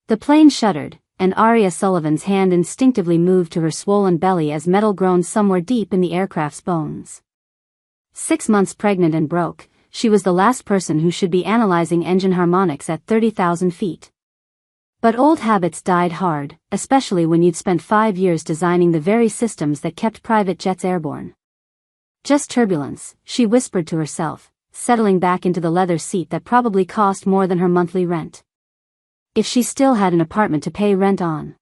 The plane shuddered, and Arya Sullivan's hand instinctively moved to her swollen belly as metal groaned somewhere deep in the aircraft's bones. 6 months pregnant and broke, she was the last person who should be analyzing engine harmonics at 30,000 feet. But old habits died hard, especially when you'd spent 5 years designing the very systems that kept private jets airborne. Just turbulence, she whispered to herself, settling back into the leather seat that probably cost more than her monthly rent. If she still had an apartment to pay rent on.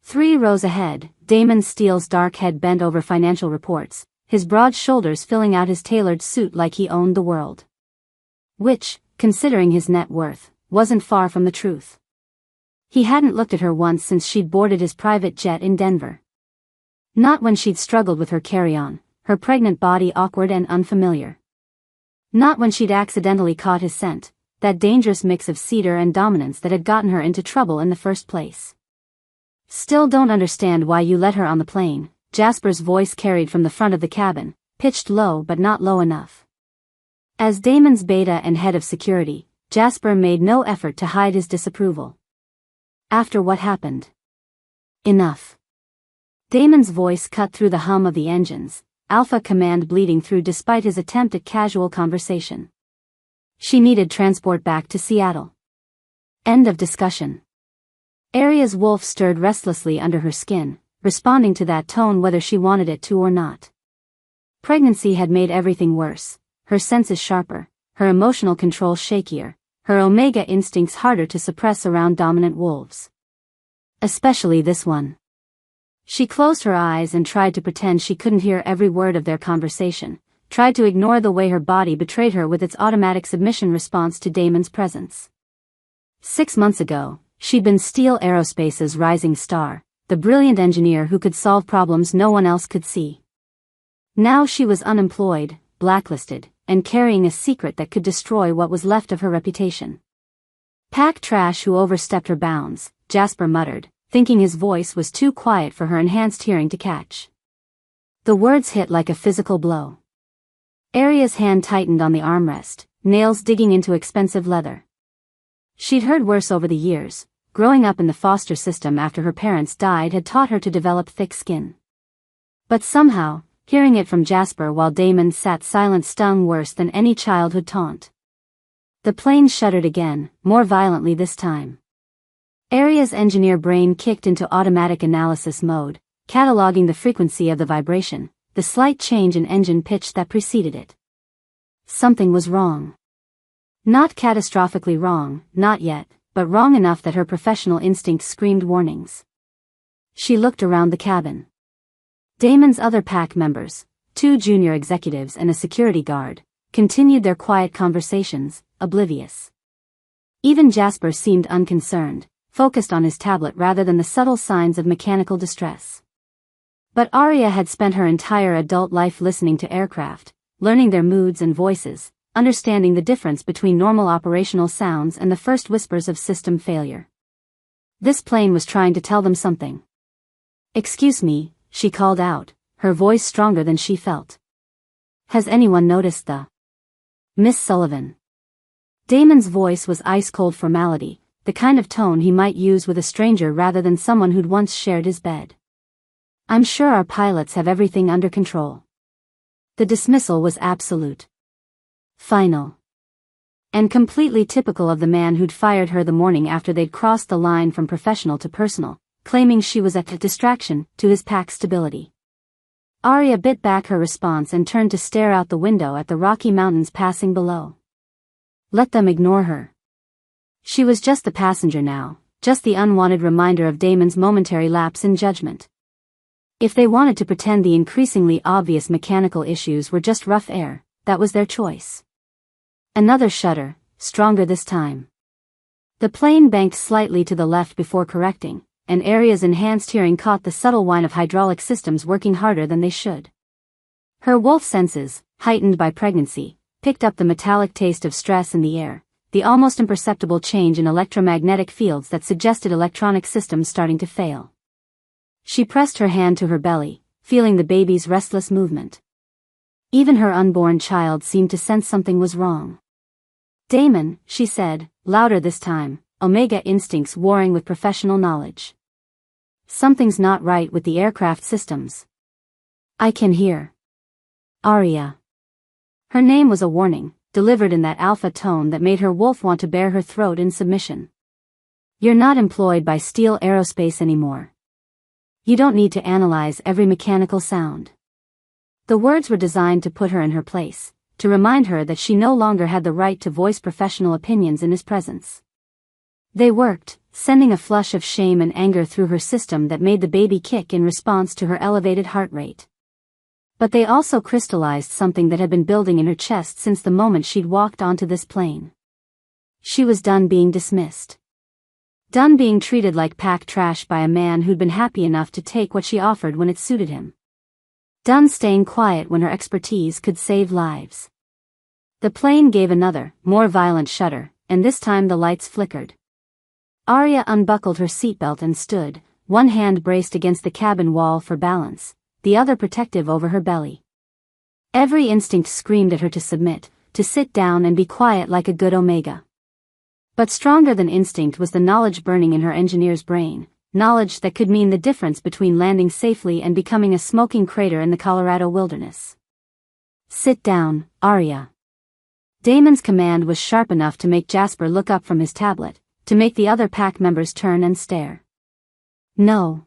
3 rows ahead, Damon Steele's dark head bent over financial reports, his broad shoulders filling out his tailored suit like he owned the world. Which, considering his net worth, wasn't far from the truth. He hadn't looked at her once since she'd boarded his private jet in Denver. Not when she'd struggled with her carry-on, her pregnant body awkward and unfamiliar. Not when she'd accidentally caught his scent, that dangerous mix of cedar and dominance that had gotten her into trouble in the first place. Still don't understand why you let her on the plane, Jasper's voice carried from the front of the cabin, pitched low but not low enough. As Damon's beta and head of security, Jasper made no effort to hide his disapproval. After what happened. Enough. Damon's voice cut through the hum of the engines, Alpha Command bleeding through despite his attempt at casual conversation. She needed transport back to Seattle. End of discussion. Arya's wolf stirred restlessly under her skin, responding to that tone whether she wanted it to or not. Pregnancy had made everything worse, her senses sharper, her emotional control shakier, her omega instincts harder to suppress around dominant wolves. Especially this one. She closed her eyes and tried to pretend she couldn't hear every word of their conversation, tried to ignore the way her body betrayed her with its automatic submission response to Damon's presence. 6 months ago, she'd been Steele Aerospace's rising star, the brilliant engineer who could solve problems no one else could see. Now she was unemployed, blacklisted, and carrying a secret that could destroy what was left of her reputation. Pack trash who overstepped her bounds, Jasper muttered, thinking his voice was too quiet for her enhanced hearing to catch. The words hit like a physical blow. Arya's hand tightened on the armrest, nails digging into expensive leather. She'd heard worse over the years. Growing up in the foster system after her parents died had taught her to develop thick skin. But somehow, hearing it from Jasper while Damon sat silent stung worse than any childhood taunt. The plane shuddered again, more violently this time. Arya's engineer brain kicked into automatic analysis mode, cataloging the frequency of the vibration, the slight change in engine pitch that preceded it. Something was wrong. Not catastrophically wrong, not yet, but wrong enough that her professional instincts screamed warnings. She looked around the cabin. Damon's other pack members, 2 junior executives and a security guard, continued their quiet conversations, oblivious. Even Jasper seemed unconcerned, focused on his tablet rather than the subtle signs of mechanical distress. But Arya had spent her entire adult life listening to aircraft, learning their moods and voices, understanding the difference between normal operational sounds and the first whispers of system failure. This plane was trying to tell them something. "Excuse me," she called out, her voice stronger than she felt. "Has anyone noticed the Miss Sullivan?" Damon's voice was ice-cold formality, the kind of tone he might use with a stranger rather than someone who'd once shared his bed. "I'm sure our pilots have everything under control." The dismissal was absolute. Final. And completely typical of the man who'd fired her the morning after they'd crossed the line from professional to personal, claiming she was a distraction to his pack's stability. Arya bit back her response and turned to stare out the window at the Rocky Mountains passing below. Let them ignore her. She was just the passenger now, just the unwanted reminder of Damon's momentary lapse in judgment. If they wanted to pretend the increasingly obvious mechanical issues were just rough air, that was their choice. Another shudder, stronger this time. The plane banked slightly to the left before correcting, and Arya's enhanced hearing caught the subtle whine of hydraulic systems working harder than they should. Her wolf senses, heightened by pregnancy, picked up the metallic taste of stress in the air, the almost imperceptible change in electromagnetic fields that suggested electronic systems starting to fail. She pressed her hand to her belly, feeling the baby's restless movement. Even her unborn child seemed to sense something was wrong. "Damon," she said, louder this time, Omega instincts warring with professional knowledge. Something's not right with the aircraft systems. I can hear. Arya. Her name was a warning, delivered in that alpha tone that made her wolf want to bare her throat in submission. You're not employed by Steel Aerospace anymore. You don't need to analyze every mechanical sound. The words were designed to put her in her place, to remind her that she no longer had the right to voice professional opinions in his presence. They worked, sending a flush of shame and anger through her system that made the baby kick in response to her elevated heart rate. But they also crystallized something that had been building in her chest since the moment she'd walked onto this plane. She was done being dismissed. Done being treated like pack trash by a man who'd been happy enough to take what she offered when it suited him. Done staying quiet when her expertise could save lives. The plane gave another, more violent shudder, and this time the lights flickered. Arya unbuckled her seatbelt and stood, one hand braced against the cabin wall for balance, the other protective over her belly. Every instinct screamed at her to submit, to sit down and be quiet like a good Omega. But stronger than instinct was the knowledge burning in her engineer's brain, knowledge that could mean the difference between landing safely and becoming a smoking crater in the Colorado wilderness. Sit down, Arya. Damon's command was sharp enough to make Jasper look up from his tablet, to make the other pack members turn and stare. No.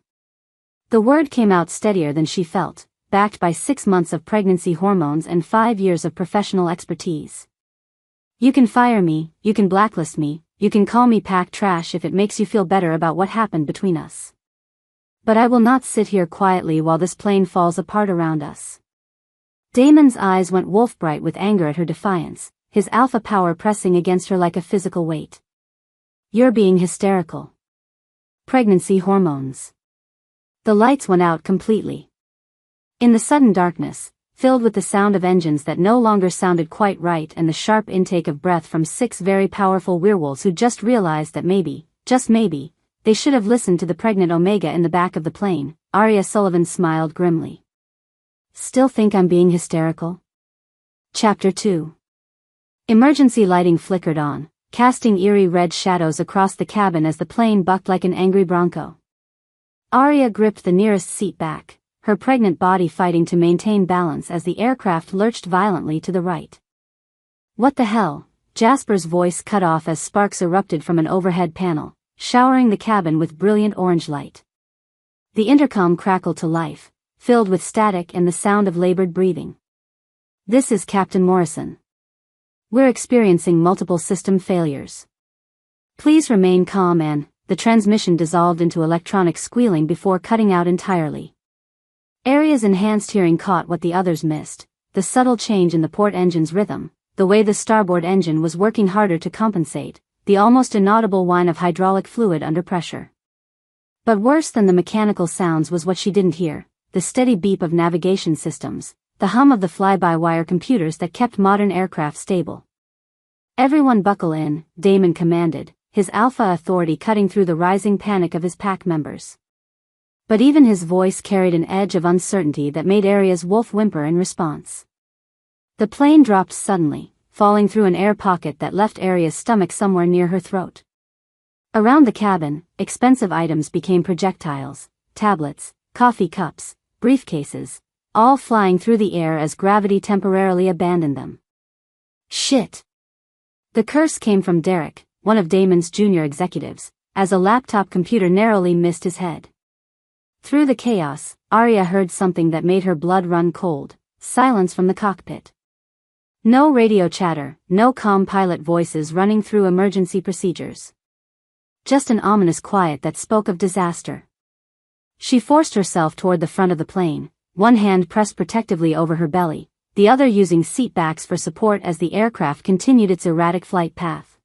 The word came out steadier than she felt, backed by 6 months of pregnancy hormones and 5 years of professional expertise. You can fire me, you can blacklist me, you can call me pack trash if it makes you feel better about what happened between us. But I will not sit here quietly while this plane falls apart around us. Damon's eyes went wolf-bright with anger at her defiance, his alpha power pressing against her like a physical weight. You're being hysterical. Pregnancy hormones. The lights went out completely. In the sudden darkness, filled with the sound of engines that no longer sounded quite right and the sharp intake of breath from 6 very powerful werewolves who just realized that maybe, just maybe, they should have listened to the pregnant Omega in the back of the plane, Arya Sullivan smiled grimly. Still think I'm being hysterical? Chapter 2. Emergency lighting flickered on, casting eerie red shadows across the cabin as the plane bucked like an angry bronco. Arya gripped the nearest seat back, her pregnant body fighting to maintain balance as the aircraft lurched violently to the right. What the hell? Jasper's voice cut off as sparks erupted from an overhead panel, showering the cabin with brilliant orange light. The intercom crackled to life, filled with static and the sound of labored breathing. This is Captain Morrison. We're experiencing multiple system failures. Please remain calm and, the transmission dissolved into electronic squealing before cutting out entirely. Arya's enhanced hearing caught what the others missed, the subtle change in the port engine's rhythm, the way the starboard engine was working harder to compensate, the almost inaudible whine of hydraulic fluid under pressure. But worse than the mechanical sounds was what she didn't hear, the steady beep of navigation systems, the hum of the fly-by-wire computers that kept modern aircraft stable. Everyone buckle in, Damon commanded, his alpha authority cutting through the rising panic of his pack members. But even his voice carried an edge of uncertainty that made Arya's wolf whimper in response. The plane dropped suddenly, falling through an air pocket that left Arya's stomach somewhere near her throat. Around the cabin, expensive items became projectiles, tablets, coffee cups, briefcases, all flying through the air as gravity temporarily abandoned them. Shit! The curse came from Derek, one of Damon's junior executives, as a laptop computer narrowly missed his head. Through the chaos, Arya heard something that made her blood run cold, silence from the cockpit. No radio chatter, no calm pilot voices running through emergency procedures. Just an ominous quiet that spoke of disaster. She forced herself toward the front of the plane, one hand pressed protectively over her belly, the other using seat backs for support as the aircraft continued its erratic flight path.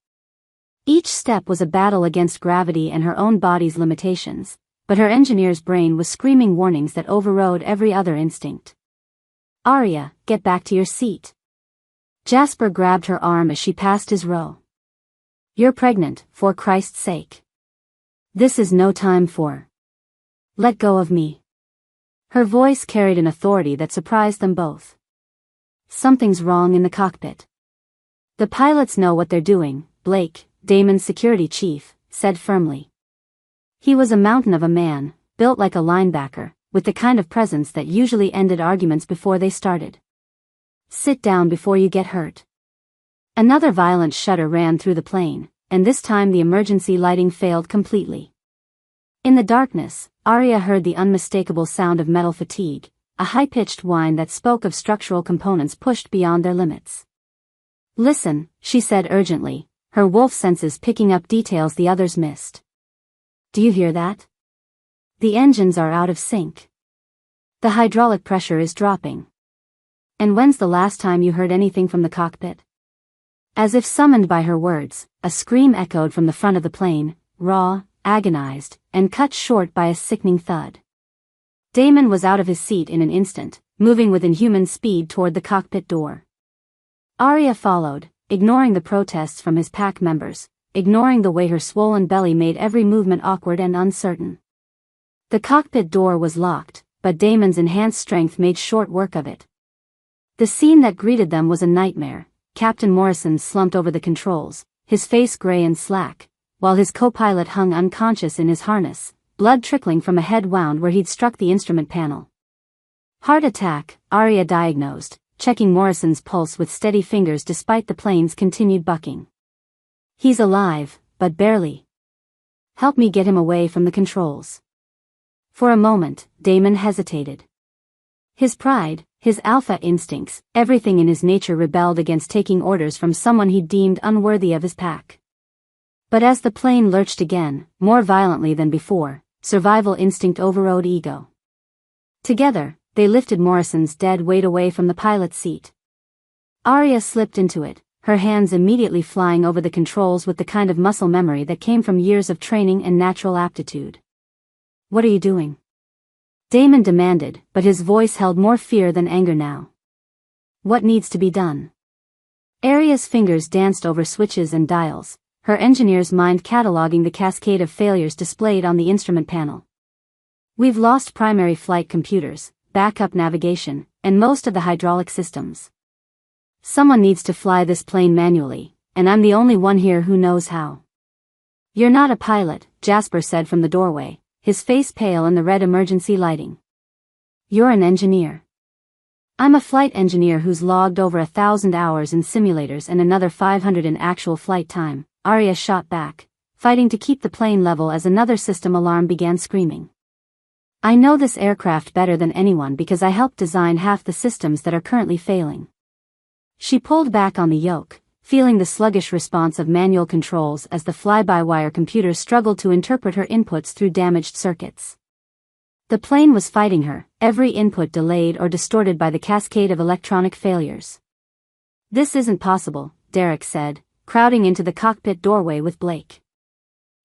Each step was a battle against gravity and her own body's limitations, but her engineer's brain was screaming warnings that overrode every other instinct. Arya, get back to your seat. Jasper grabbed her arm as she passed his row. You're pregnant, for Christ's sake. This is no time for. Let go of me. Her voice carried an authority that surprised them both. Something's wrong in the cockpit. The pilots know what they're doing, Blake, Damon's security chief, said firmly. He was a mountain of a man, built like a linebacker, with the kind of presence that usually ended arguments before they started. Sit down before you get hurt. Another violent shudder ran through the plane, and this time the emergency lighting failed completely. In the darkness, Arya heard the unmistakable sound of metal fatigue, a high-pitched whine that spoke of structural components pushed beyond their limits. Listen, she said urgently, her wolf senses picking up details the others missed. Do you hear that? The engines are out of sync. The hydraulic pressure is dropping. And when's the last time you heard anything from the cockpit? As if summoned by her words, a scream echoed from the front of the plane, raw, agonized, and cut short by a sickening thud. Damon was out of his seat in an instant, moving with inhuman speed toward the cockpit door. Arya followed, ignoring the protests from his pack members, ignoring the way her swollen belly made every movement awkward and uncertain. The cockpit door was locked, but Damon's enhanced strength made short work of it. The scene that greeted them was a nightmare. Captain Morrison slumped over the controls, his face gray and slack, while his co-pilot hung unconscious in his harness, blood trickling from a head wound where he'd struck the instrument panel. Heart attack, Arya diagnosed, checking Morrison's pulse with steady fingers despite the plane's continued bucking. He's alive, but barely. Help me get him away from the controls. For a moment, Damon hesitated. His pride, his alpha instincts, everything in his nature rebelled against taking orders from someone he deemed unworthy of his pack. But as the plane lurched again, more violently than before, survival instinct overrode ego. Together, they lifted Morrison's dead weight away from the pilot's seat. Arya slipped into it, her hands immediately flying over the controls with the kind of muscle memory that came from years of training and natural aptitude. What are you doing? Damon demanded, but his voice held more fear than anger now. What needs to be done? Arya's fingers danced over switches and dials, her engineer's mind cataloging the cascade of failures displayed on the instrument panel. We've lost primary flight computers, backup navigation, and most of the hydraulic systems. Someone needs to fly this plane manually, and I'm the only one here who knows how. You're not a pilot, Jasper said from the doorway, his face pale in the red emergency lighting. You're an engineer. I'm a flight engineer who's logged over 1,000 hours in simulators and another 500 in actual flight time, Arya shot back, fighting to keep the plane level as another system alarm began screaming. I know this aircraft better than anyone because I helped design half the systems that are currently failing. She pulled back on the yoke, feeling the sluggish response of manual controls as the fly-by-wire computer struggled to interpret her inputs through damaged circuits. The plane was fighting her, every input delayed or distorted by the cascade of electronic failures. This isn't possible, Derek said, crowding into the cockpit doorway with Blake.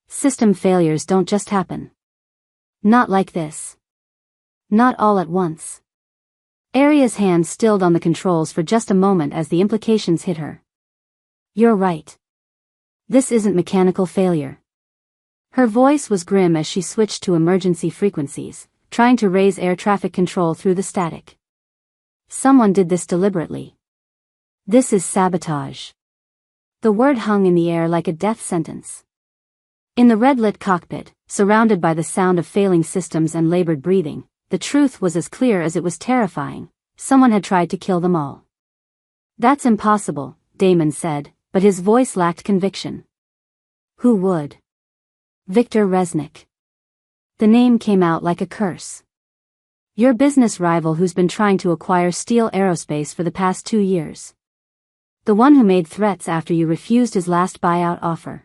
System failures don't just happen. Not like this. Not all at once. Arya's hands stilled on the controls for just a moment as the implications hit her. You're right. This isn't mechanical failure. Her voice was grim as she switched to emergency frequencies, trying to raise air traffic control through the static. Someone did this deliberately. This is sabotage. The word hung in the air like a death sentence. In the red-lit cockpit, surrounded by the sound of failing systems and labored breathing, the truth was as clear as it was terrifying. Someone had tried to kill them all. That's impossible, Damon said, but his voice lacked conviction. Who would? Viktor Resnick. The name came out like a curse. Your business rival who's been trying to acquire Steele Aerospace for the past 2 years. The one who made threats after you refused his last buyout offer.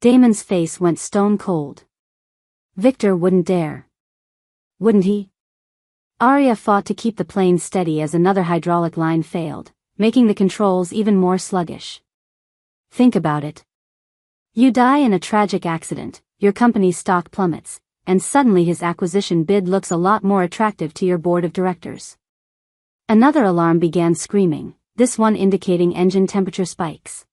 Damon's face went stone cold. Viktor wouldn't dare. Wouldn't he? Arya fought to keep the plane steady as another hydraulic line failed, making the controls even more sluggish. Think about it. You die in a tragic accident, your company's stock plummets, and suddenly his acquisition bid looks a lot more attractive to your board of directors. Another alarm began screaming, this one indicating engine temperature spikes.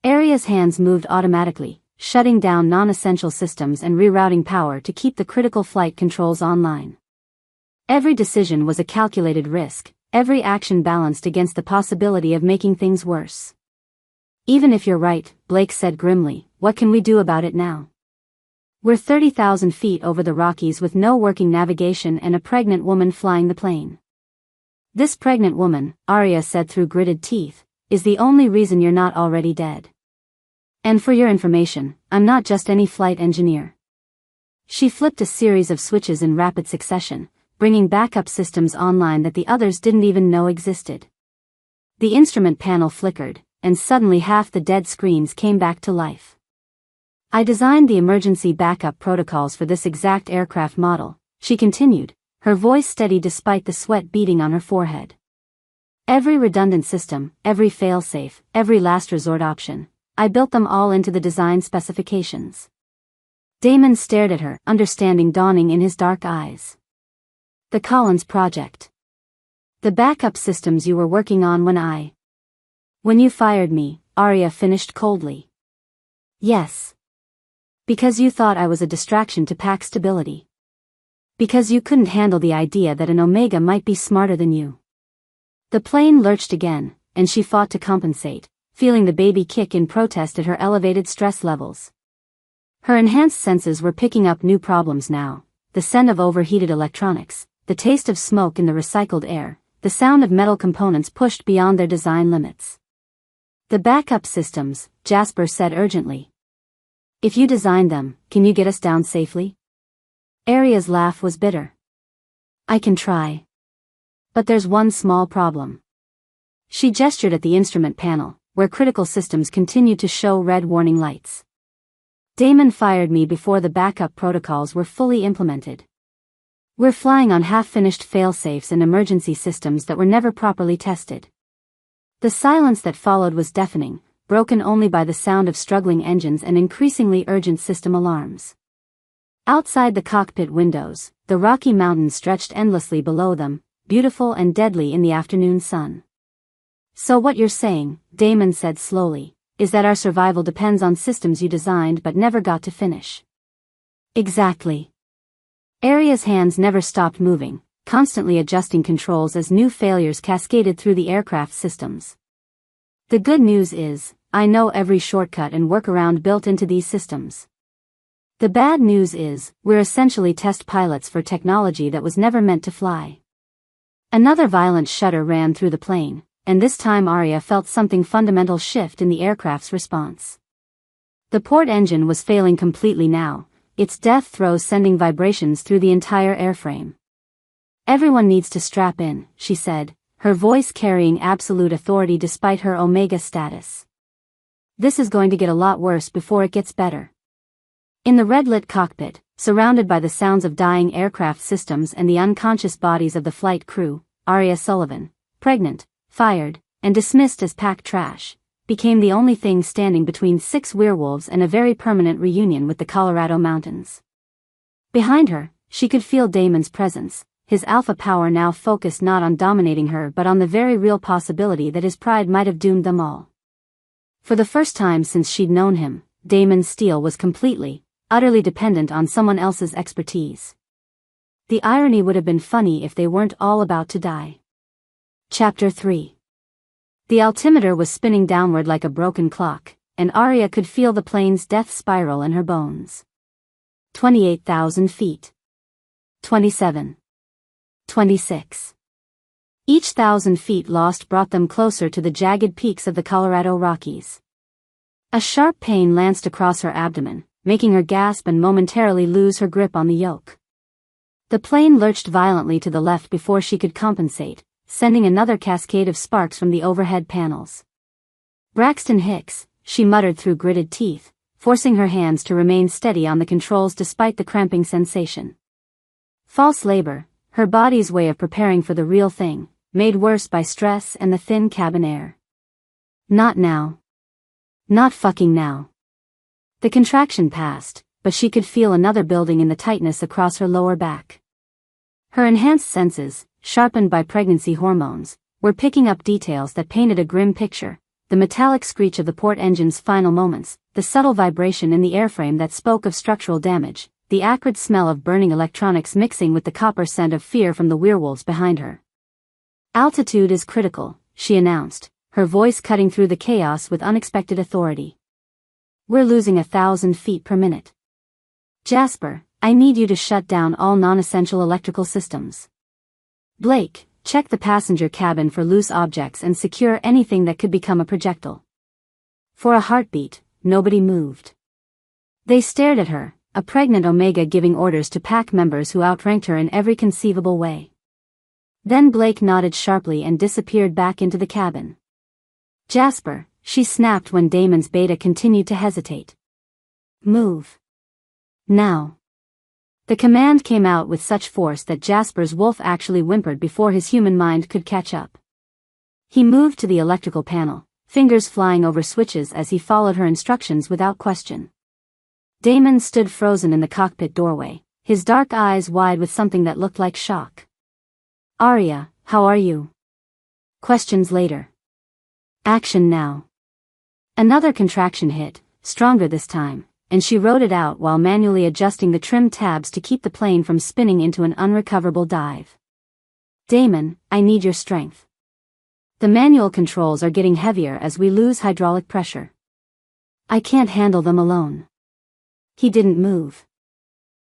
Arya's hands moved automatically, shutting down non-essential systems and rerouting power to keep the critical flight controls online. Every decision was a calculated risk, every action balanced against the possibility of making things worse. Even if you're right, Blake said grimly, what can we do about it now? We're 30,000 feet over the Rockies with no working navigation and a pregnant woman flying the plane. This pregnant woman, Arya said through gritted teeth, is the only reason you're not already dead. And for your information, I'm not just any flight engineer. She flipped a series of switches in rapid succession, bringing backup systems online that the others didn't even know existed. The instrument panel flickered, and suddenly half the dead screens came back to life. I designed the emergency backup protocols for this exact aircraft model, she continued, her voice steady despite the sweat beading on her forehead. Every redundant system, every failsafe, every last resort option, I built them all into the design specifications. Damon stared at her, understanding dawning in his dark eyes. The Collins Project. The backup systems you were working on when you fired me, Arya finished coldly. Yes. Because you thought I was a distraction to pack stability. Because you couldn't handle the idea that an Omega might be smarter than you. The plane lurched again, and she fought to compensate, feeling the baby kick in protest at her elevated stress levels. Her enhanced senses were picking up new problems now, the scent of overheated electronics, the taste of smoke in the recycled air, the sound of metal components pushed beyond their design limits. The backup systems, Jasper said urgently. If you designed them, can you get us down safely? Arya's laugh was bitter. I can try. But there's one small problem. She gestured at the instrument panel, where critical systems continued to show red warning lights. Damon fired me before the backup protocols were fully implemented. We're flying on half-finished failsafes and emergency systems that were never properly tested. The silence that followed was deafening, broken only by the sound of struggling engines and increasingly urgent system alarms. Outside the cockpit windows, the Rocky Mountains stretched endlessly below them, beautiful and deadly in the afternoon sun. So what you're saying, Damon said slowly, is that our survival depends on systems you designed but never got to finish. Exactly. Arya's hands never stopped moving, constantly adjusting controls as new failures cascaded through the aircraft systems. The good news is, I know every shortcut and workaround built into these systems. The bad news is, we're essentially test pilots for technology that was never meant to fly. Another violent shudder ran through the plane, and this time Arya felt something fundamental shift in the aircraft's response. The port engine was failing completely now, its death throes sending vibrations through the entire airframe. Everyone needs to strap in, she said, her voice carrying absolute authority despite her Omega status. This is going to get a lot worse before it gets better. In the red-lit cockpit, surrounded by the sounds of dying aircraft systems and the unconscious bodies of the flight crew, Arya Sullivan, pregnant, fired, and dismissed as packed trash, became the only thing standing between 6 werewolves and a very permanent reunion with the Colorado mountains. Behind her, she could feel Damon's presence, his alpha power now focused not on dominating her but on the very real possibility that his pride might have doomed them all. For the first time since she'd known him, Damon's steel was completely, utterly dependent on someone else's expertise. The irony would have been funny if they weren't all about to die. Chapter 3. The altimeter was spinning downward like a broken clock, and Arya could feel the plane's death spiral in her bones. 28,000 feet. 27. 26. Each 1,000 feet lost brought them closer to the jagged peaks of the Colorado Rockies. A sharp pain lanced across her abdomen, making her gasp and momentarily lose her grip on the yoke. The plane lurched violently to the left before she could compensate, sending another cascade of sparks from the overhead panels. Braxton Hicks, she muttered through gritted teeth, forcing her hands to remain steady on the controls despite the cramping sensation. False labor, her body's way of preparing for the real thing, made worse by stress and the thin cabin air. Not now. Not fucking now. The contraction passed, but she could feel another building in the tightness across her lower back. Her enhanced senses, sharpened by pregnancy hormones, were picking up details that painted a grim picture, the metallic screech of the port engine's final moments, the subtle vibration in the airframe that spoke of structural damage, the acrid smell of burning electronics mixing with the copper scent of fear from the werewolves behind her. Altitude is critical, she announced, her voice cutting through the chaos with unexpected authority. We're losing 1,000 feet per minute. Jasper, I need you to shut down all non-essential electrical systems. Blake, check the passenger cabin for loose objects and secure anything that could become a projectile. For a heartbeat, nobody moved. They stared at her, a pregnant Omega giving orders to pack members who outranked her in every conceivable way. Then Blake nodded sharply and disappeared back into the cabin. Jasper, she snapped when Damon's beta continued to hesitate. Move. Now. The command came out with such force that Jasper's wolf actually whimpered before his human mind could catch up. He moved to the electrical panel, fingers flying over switches as he followed her instructions without question. Damon stood frozen in the cockpit doorway, his dark eyes wide with something that looked like shock. Arya, how are you? Questions later. Action now. Another contraction hit, stronger this time, and she rode it out while manually adjusting the trim tabs to keep the plane from spinning into an unrecoverable dive. Damon, I need your strength. The manual controls are getting heavier as we lose hydraulic pressure. I can't handle them alone. He didn't move.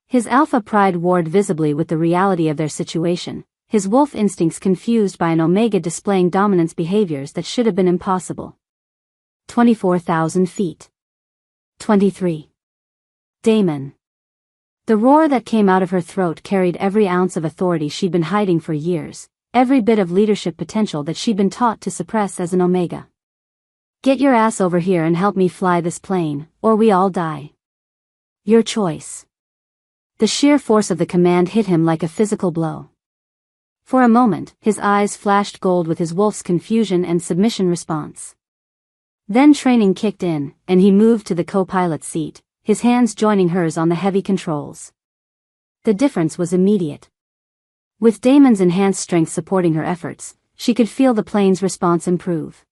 His alpha pride warred visibly with the reality of their situation, his wolf instincts confused by an Omega displaying dominance behaviors that should have been impossible. 24,000 feet. 23. Damon. The roar that came out of her throat carried every ounce of authority she'd been hiding for years, every bit of leadership potential that she'd been taught to suppress as an Omega. Get your ass over here and help me fly this plane, or we all die. Your choice. The sheer force of the command hit him like a physical blow. For a moment, his eyes flashed gold with his wolf's confusion and submission response. Then training kicked in, and he moved to the co-pilot's seat, his hands joining hers on the heavy controls. The difference was immediate. With Damon's enhanced strength supporting her efforts, she could feel the plane's response improve.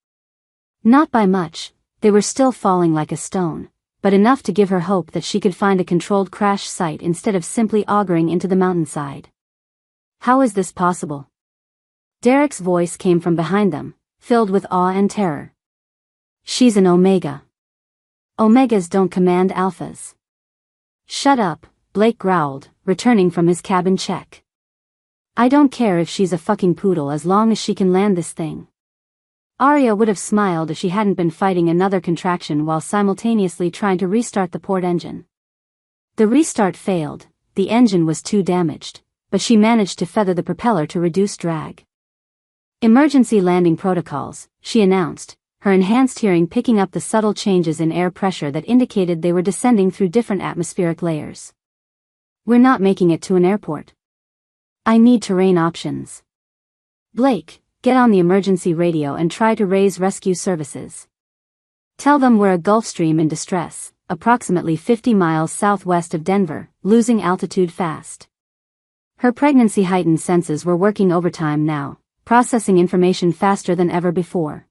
Not by much, they were still falling like a stone, but enough to give her hope that she could find a controlled crash site instead of simply auguring into the mountainside. How is this possible? Derek's voice came from behind them, filled with awe and terror. She's an Omega. Omegas don't command alphas. Shut up, Blake growled, returning from his cabin check. I don't care if she's a fucking poodle as long as she can land this thing. Arya would have smiled if she hadn't been fighting another contraction while simultaneously trying to restart the port engine. The restart failed, the engine was too damaged, but she managed to feather the propeller to reduce drag. Emergency landing protocols, she announced, her enhanced hearing picking up the subtle changes in air pressure that indicated they were descending through different atmospheric layers. We're not making it to an airport. I need terrain options. Blake, get on the emergency radio and try to raise rescue services. Tell them we're a Gulf Stream in distress, approximately 50 miles southwest of Denver, losing altitude fast. Her pregnancy-heightened senses were working overtime now, processing information faster than ever before.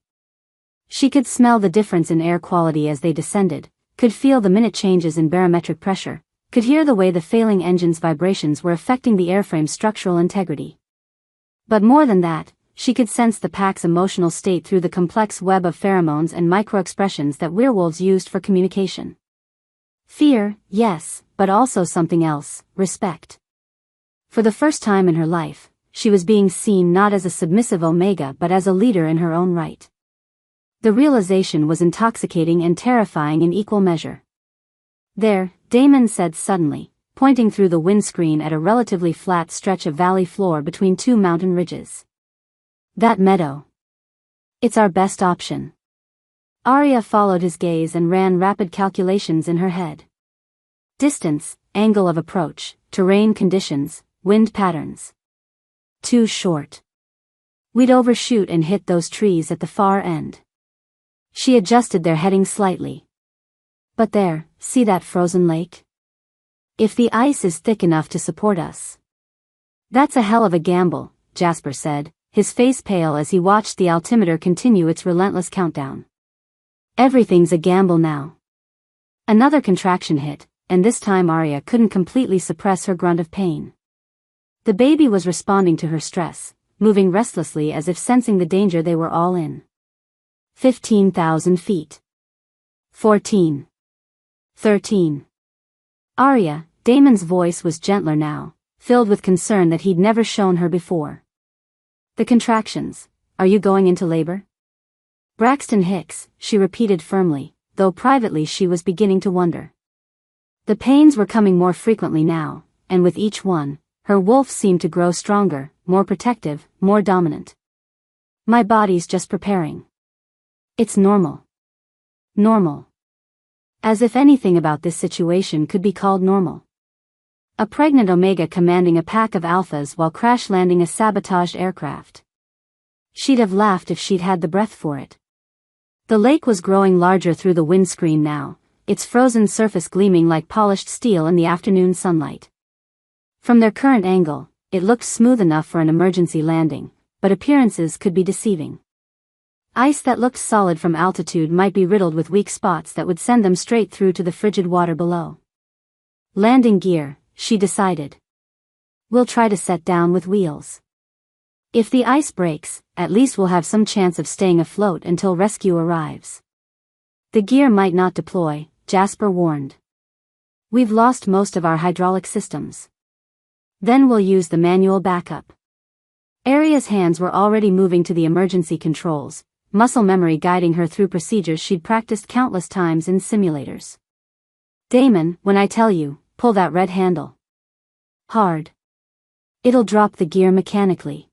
She could smell the difference in air quality as they descended, could feel the minute changes in barometric pressure, could hear the way the failing engine's vibrations were affecting the airframe's structural integrity. But more than that, she could sense the pack's emotional state through the complex web of pheromones and micro-expressions that werewolves used for communication. Fear, yes, but also something else, respect. For the first time in her life, she was being seen not as a submissive Omega but as a leader in her own right. The realization was intoxicating and terrifying in equal measure. There, Damon said suddenly, pointing through the windscreen at a relatively flat stretch of valley floor between two mountain ridges. That meadow. It's our best option. Arya followed his gaze and ran rapid calculations in her head. Distance, angle of approach, terrain conditions, wind patterns. Too short. We'd overshoot and hit those trees at the far end. She adjusted their heading slightly. But there, see that frozen lake? If the ice is thick enough to support us. That's a hell of a gamble, Jasper said, his face pale as he watched the altimeter continue its relentless countdown. Everything's a gamble now. Another contraction hit, and this time Arya couldn't completely suppress her grunt of pain. The baby was responding to her stress, moving restlessly as if sensing the danger they were all in. 15,000 feet. 14. 13. Arya, Damon's voice was gentler now, filled with concern that he'd never shown her before. The contractions. Are you going into labor? Braxton Hicks, she repeated firmly, though privately she was beginning to wonder. The pains were coming more frequently now, and with each one, her wolf seemed to grow stronger, more protective, more dominant. My body's just preparing. It's normal. Normal. As if anything about this situation could be called normal. A pregnant Omega commanding a pack of alphas while crash-landing a sabotaged aircraft. She'd have laughed if she'd had the breath for it. The lake was growing larger through the windscreen now, its frozen surface gleaming like polished steel in the afternoon sunlight. From their current angle, it looked smooth enough for an emergency landing, but appearances could be deceiving. Ice that looked solid from altitude might be riddled with weak spots that would send them straight through to the frigid water below. Landing gear, she decided. We'll try to set down with wheels. If the ice breaks, at least we'll have some chance of staying afloat until rescue arrives. The gear might not deploy, Jasper warned. We've lost most of our hydraulic systems. Then we'll use the manual backup. Arya's hands were already moving to the emergency controls, muscle memory guiding her through procedures she'd practiced countless times in simulators. Damon, when I tell you, pull that red handle. Hard. It'll drop the gear mechanically.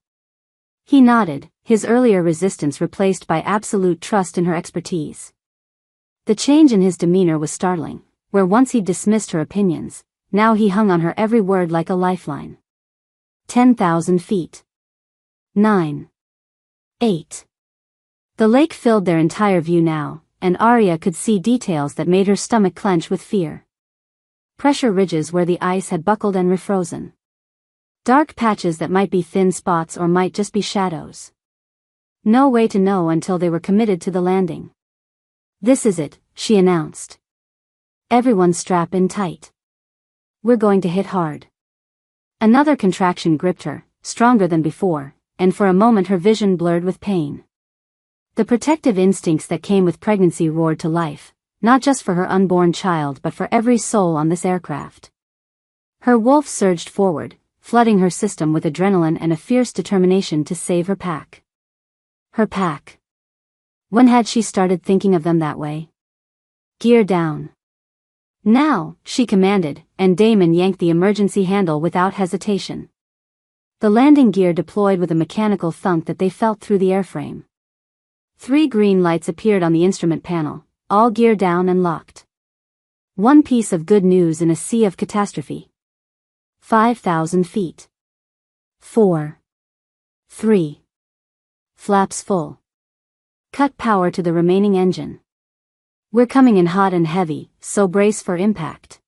He nodded, his earlier resistance replaced by absolute trust in her expertise. The change in his demeanor was startling, where once he'd dismissed her opinions, now he hung on her every word like a lifeline. 10,000 feet. 9. 8. The lake filled their entire view now, and Arya could see details that made her stomach clench with fear. Pressure ridges where the ice had buckled and refrozen. Dark patches that might be thin spots or might just be shadows. No way to know until they were committed to the landing. This is it, she announced. Everyone strap in tight. We're going to hit hard. Another contraction gripped her, stronger than before, and for a moment her vision blurred with pain. The protective instincts that came with pregnancy roared to life, not just for her unborn child but for every soul on this aircraft. Her wolf surged forward, flooding her system with adrenaline and a fierce determination to save her pack. Her pack. When had she started thinking of them that way? Gear down. Now, she commanded, and Damon yanked the emergency handle without hesitation. The landing gear deployed with a mechanical thunk that they felt through the airframe. 3 green lights appeared on the instrument panel, all gear down and locked. One piece of good news in a sea of catastrophe. 5,000 feet. 4. 3. Flaps full. Cut power to the remaining engine. We're coming in hot and heavy, so brace for impact.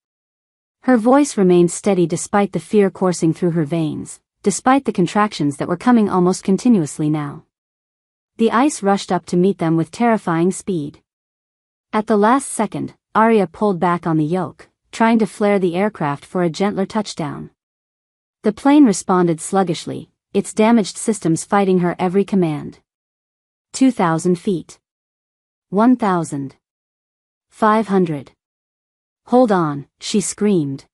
Her voice remained steady despite the fear coursing through her veins, despite the contractions that were coming almost continuously now. The ice rushed up to meet them with terrifying speed. At the last second, Arya pulled back on the yoke, trying to flare the aircraft for a gentler touchdown. The plane responded sluggishly, its damaged systems fighting her every command. 2,000 feet. 1,000. 500. Hold on, she screamed.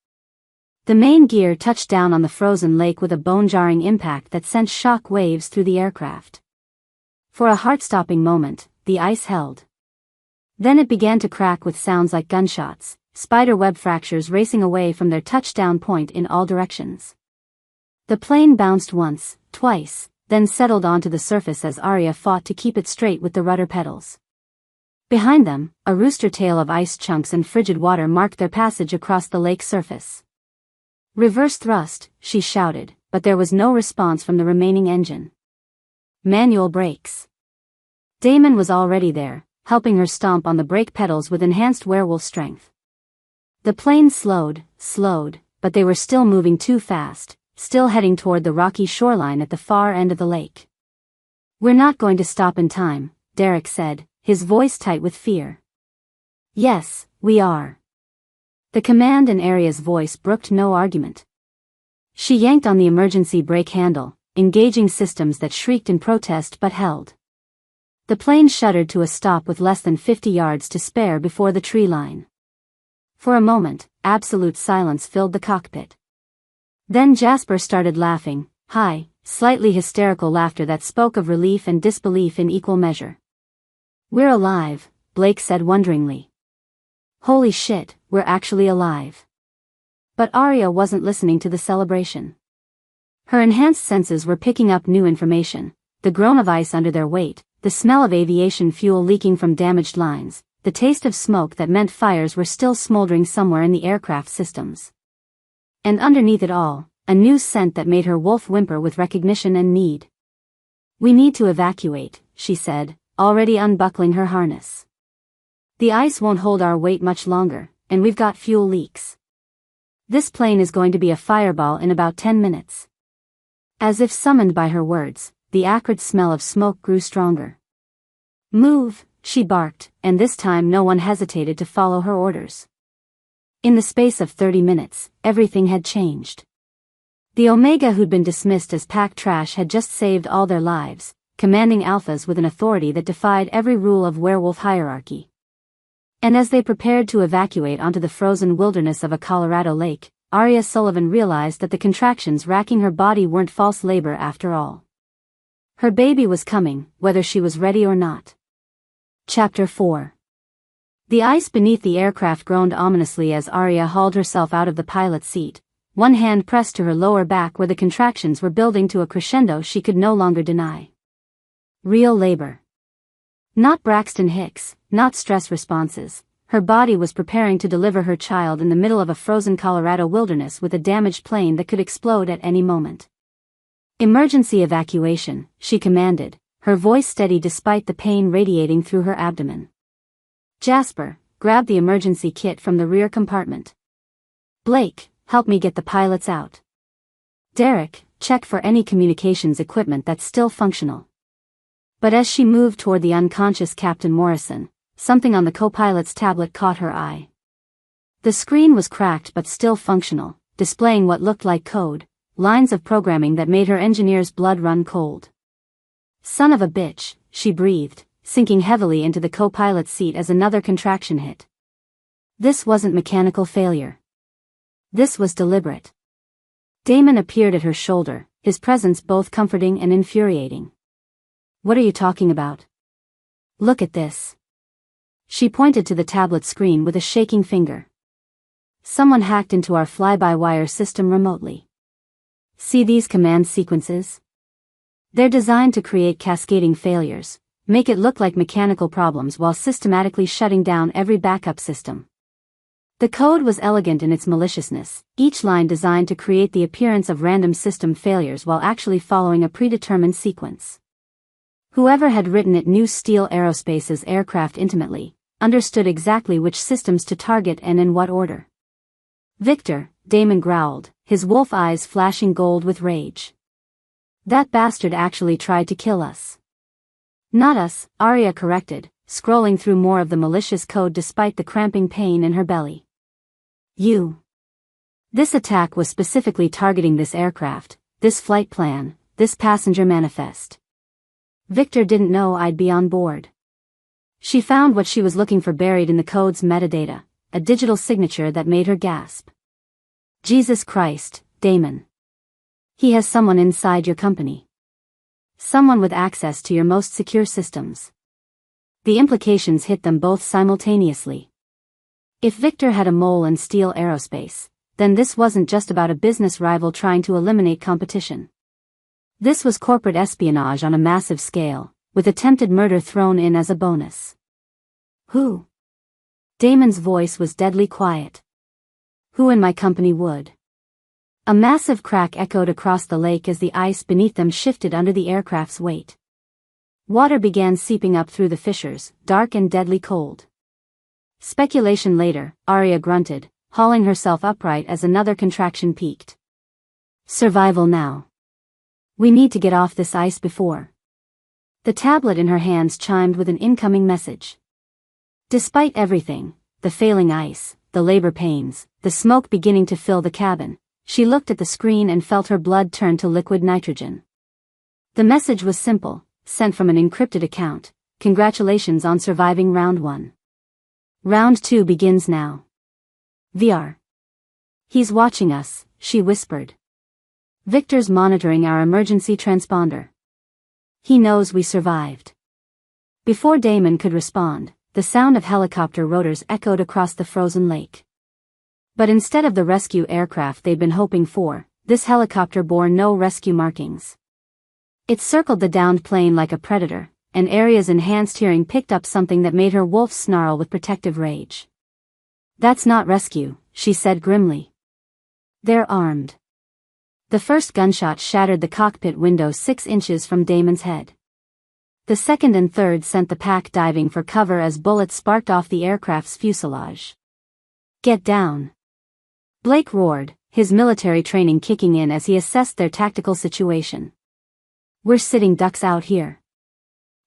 The main gear touched down on the frozen lake with a bone-jarring impact that sent shock waves through the aircraft. For a heart-stopping moment, the ice held. Then it began to crack with sounds like gunshots, spider-web fractures racing away from their touchdown point in all directions. The plane bounced once, twice, then settled onto the surface as Arya fought to keep it straight with the rudder pedals. Behind them, a rooster tail of ice chunks and frigid water marked their passage across the lake surface. Reverse thrust, she shouted, but there was no response from the remaining engine. Manual brakes. Damon was already there, helping her stomp on the brake pedals with enhanced werewolf strength. The plane slowed, but they were still moving too fast, still heading toward the rocky shoreline at the far end of the lake. We're not going to stop in time, Derek said, his voice tight with fear. Yes, we are. The command in Arya's voice brooked no argument. She yanked on the emergency brake handle, engaging systems that shrieked in protest but held. The plane shuddered to a stop with less than 50 yards to spare before the tree line. For a moment, absolute silence filled the cockpit. Then Jasper started laughing, high, slightly hysterical laughter that spoke of relief and disbelief in equal measure. "We're alive," Blake said wonderingly. "Holy shit, we're actually alive." But Arya wasn't listening to the celebration. Her enhanced senses were picking up new information: the groan of ice under their weight, the smell of aviation fuel leaking from damaged lines, the taste of smoke that meant fires were still smoldering somewhere in the aircraft systems. And underneath it all, a new scent that made her wolf whimper with recognition and need. "We need to evacuate," she said, already unbuckling her harness. "The ice won't hold our weight much longer, and we've got fuel leaks. This plane is going to be a fireball in about 10 minutes. As if summoned by her words, the acrid smell of smoke grew stronger. "Move," she barked, and this time no one hesitated to follow her orders. In the space of 30 minutes, everything had changed. The Omega who'd been dismissed as pack trash had just saved all their lives, commanding Alphas with an authority that defied every rule of werewolf hierarchy. And as they prepared to evacuate onto the frozen wilderness of a Colorado lake, Arya Sullivan realized that the contractions racking her body weren't false labor after all. Her baby was coming, whether she was ready or not. Chapter 4. The ice beneath the aircraft groaned ominously as Arya hauled herself out of the pilot's seat, one hand pressed to her lower back where the contractions were building to a crescendo she could no longer deny. Real labor. Not Braxton Hicks, not stress responses. Her body was preparing to deliver her child in the middle of a frozen Colorado wilderness with a damaged plane that could explode at any moment. "Emergency evacuation," she commanded, her voice steady despite the pain radiating through her abdomen. "Jasper, grab the emergency kit from the rear compartment. Blake, help me get the pilots out. Derek, check for any communications equipment that's still functional." But as she moved toward the unconscious Captain Morrison, something on the co-pilot's tablet caught her eye. The screen was cracked but still functional, displaying what looked like code, lines of programming that made her engineer's blood run cold. "Son of a bitch," she breathed, sinking heavily into the co-pilot's seat as another contraction hit. This wasn't mechanical failure. This was deliberate. Damon appeared at her shoulder, his presence both comforting and infuriating. "What are you talking about? Look at this." She pointed to the tablet screen with a shaking finger. "Someone hacked into our fly-by-wire system remotely. See these command sequences? They're designed to create cascading failures, make it look like mechanical problems while systematically shutting down every backup system." The code was elegant in its maliciousness, each line designed to create the appearance of random system failures while actually following a predetermined sequence. Whoever had written it knew Steel Aerospace's aircraft intimately, understood exactly which systems to target and in what order. "Victor," Damon growled, his wolf eyes flashing gold with rage. "That bastard actually tried to kill us." "Not us," Arya corrected, scrolling through more of the malicious code despite the cramping pain in her belly. "You. This attack was specifically targeting this aircraft, this flight plan, this passenger manifest. Victor didn't know I'd be on board." She found what she was looking for buried in the code's metadata, a digital signature that made her gasp. "Jesus Christ, Damon. He has someone inside your company. Someone with access to your most secure systems." The implications hit them both simultaneously. If Victor had a mole in Steel Aerospace, then this wasn't just about a business rival trying to eliminate competition. This was corporate espionage on a massive scale, with attempted murder thrown in as a bonus. "Who?" Damon's voice was deadly quiet. "Who in my company would?" A massive crack echoed across the lake as the ice beneath them shifted under the aircraft's weight. Water began seeping up through the fissures, dark and deadly cold. "Speculation later," Arya grunted, hauling herself upright as another contraction peaked. "Survival now. We need to get off this ice before." The tablet in her hands chimed with an incoming message. Despite everything, the failing ice, the labor pains, the smoke beginning to fill the cabin, she looked at the screen and felt her blood turn to liquid nitrogen. The message was simple, sent from an encrypted account: "Congratulations on surviving round 1. Round 2 begins now." VR. He's watching us, she whispered. Victor's monitoring our emergency transponder. He knows we survived. Before Damon could respond, the sound of helicopter rotors echoed across the frozen lake. But instead of the rescue aircraft they'd been hoping for, this helicopter bore no rescue markings. It circled the downed plane like a predator, and Aria's enhanced hearing picked up something that made her wolf snarl with protective rage. That's not rescue, she said grimly. They're armed. The first gunshot shattered the cockpit window 6 inches from Damon's head. The second and third sent the pack diving for cover as bullets sparked off the aircraft's fuselage. Get down! Blake roared, his military training kicking in as he assessed their tactical situation. We're sitting ducks out here.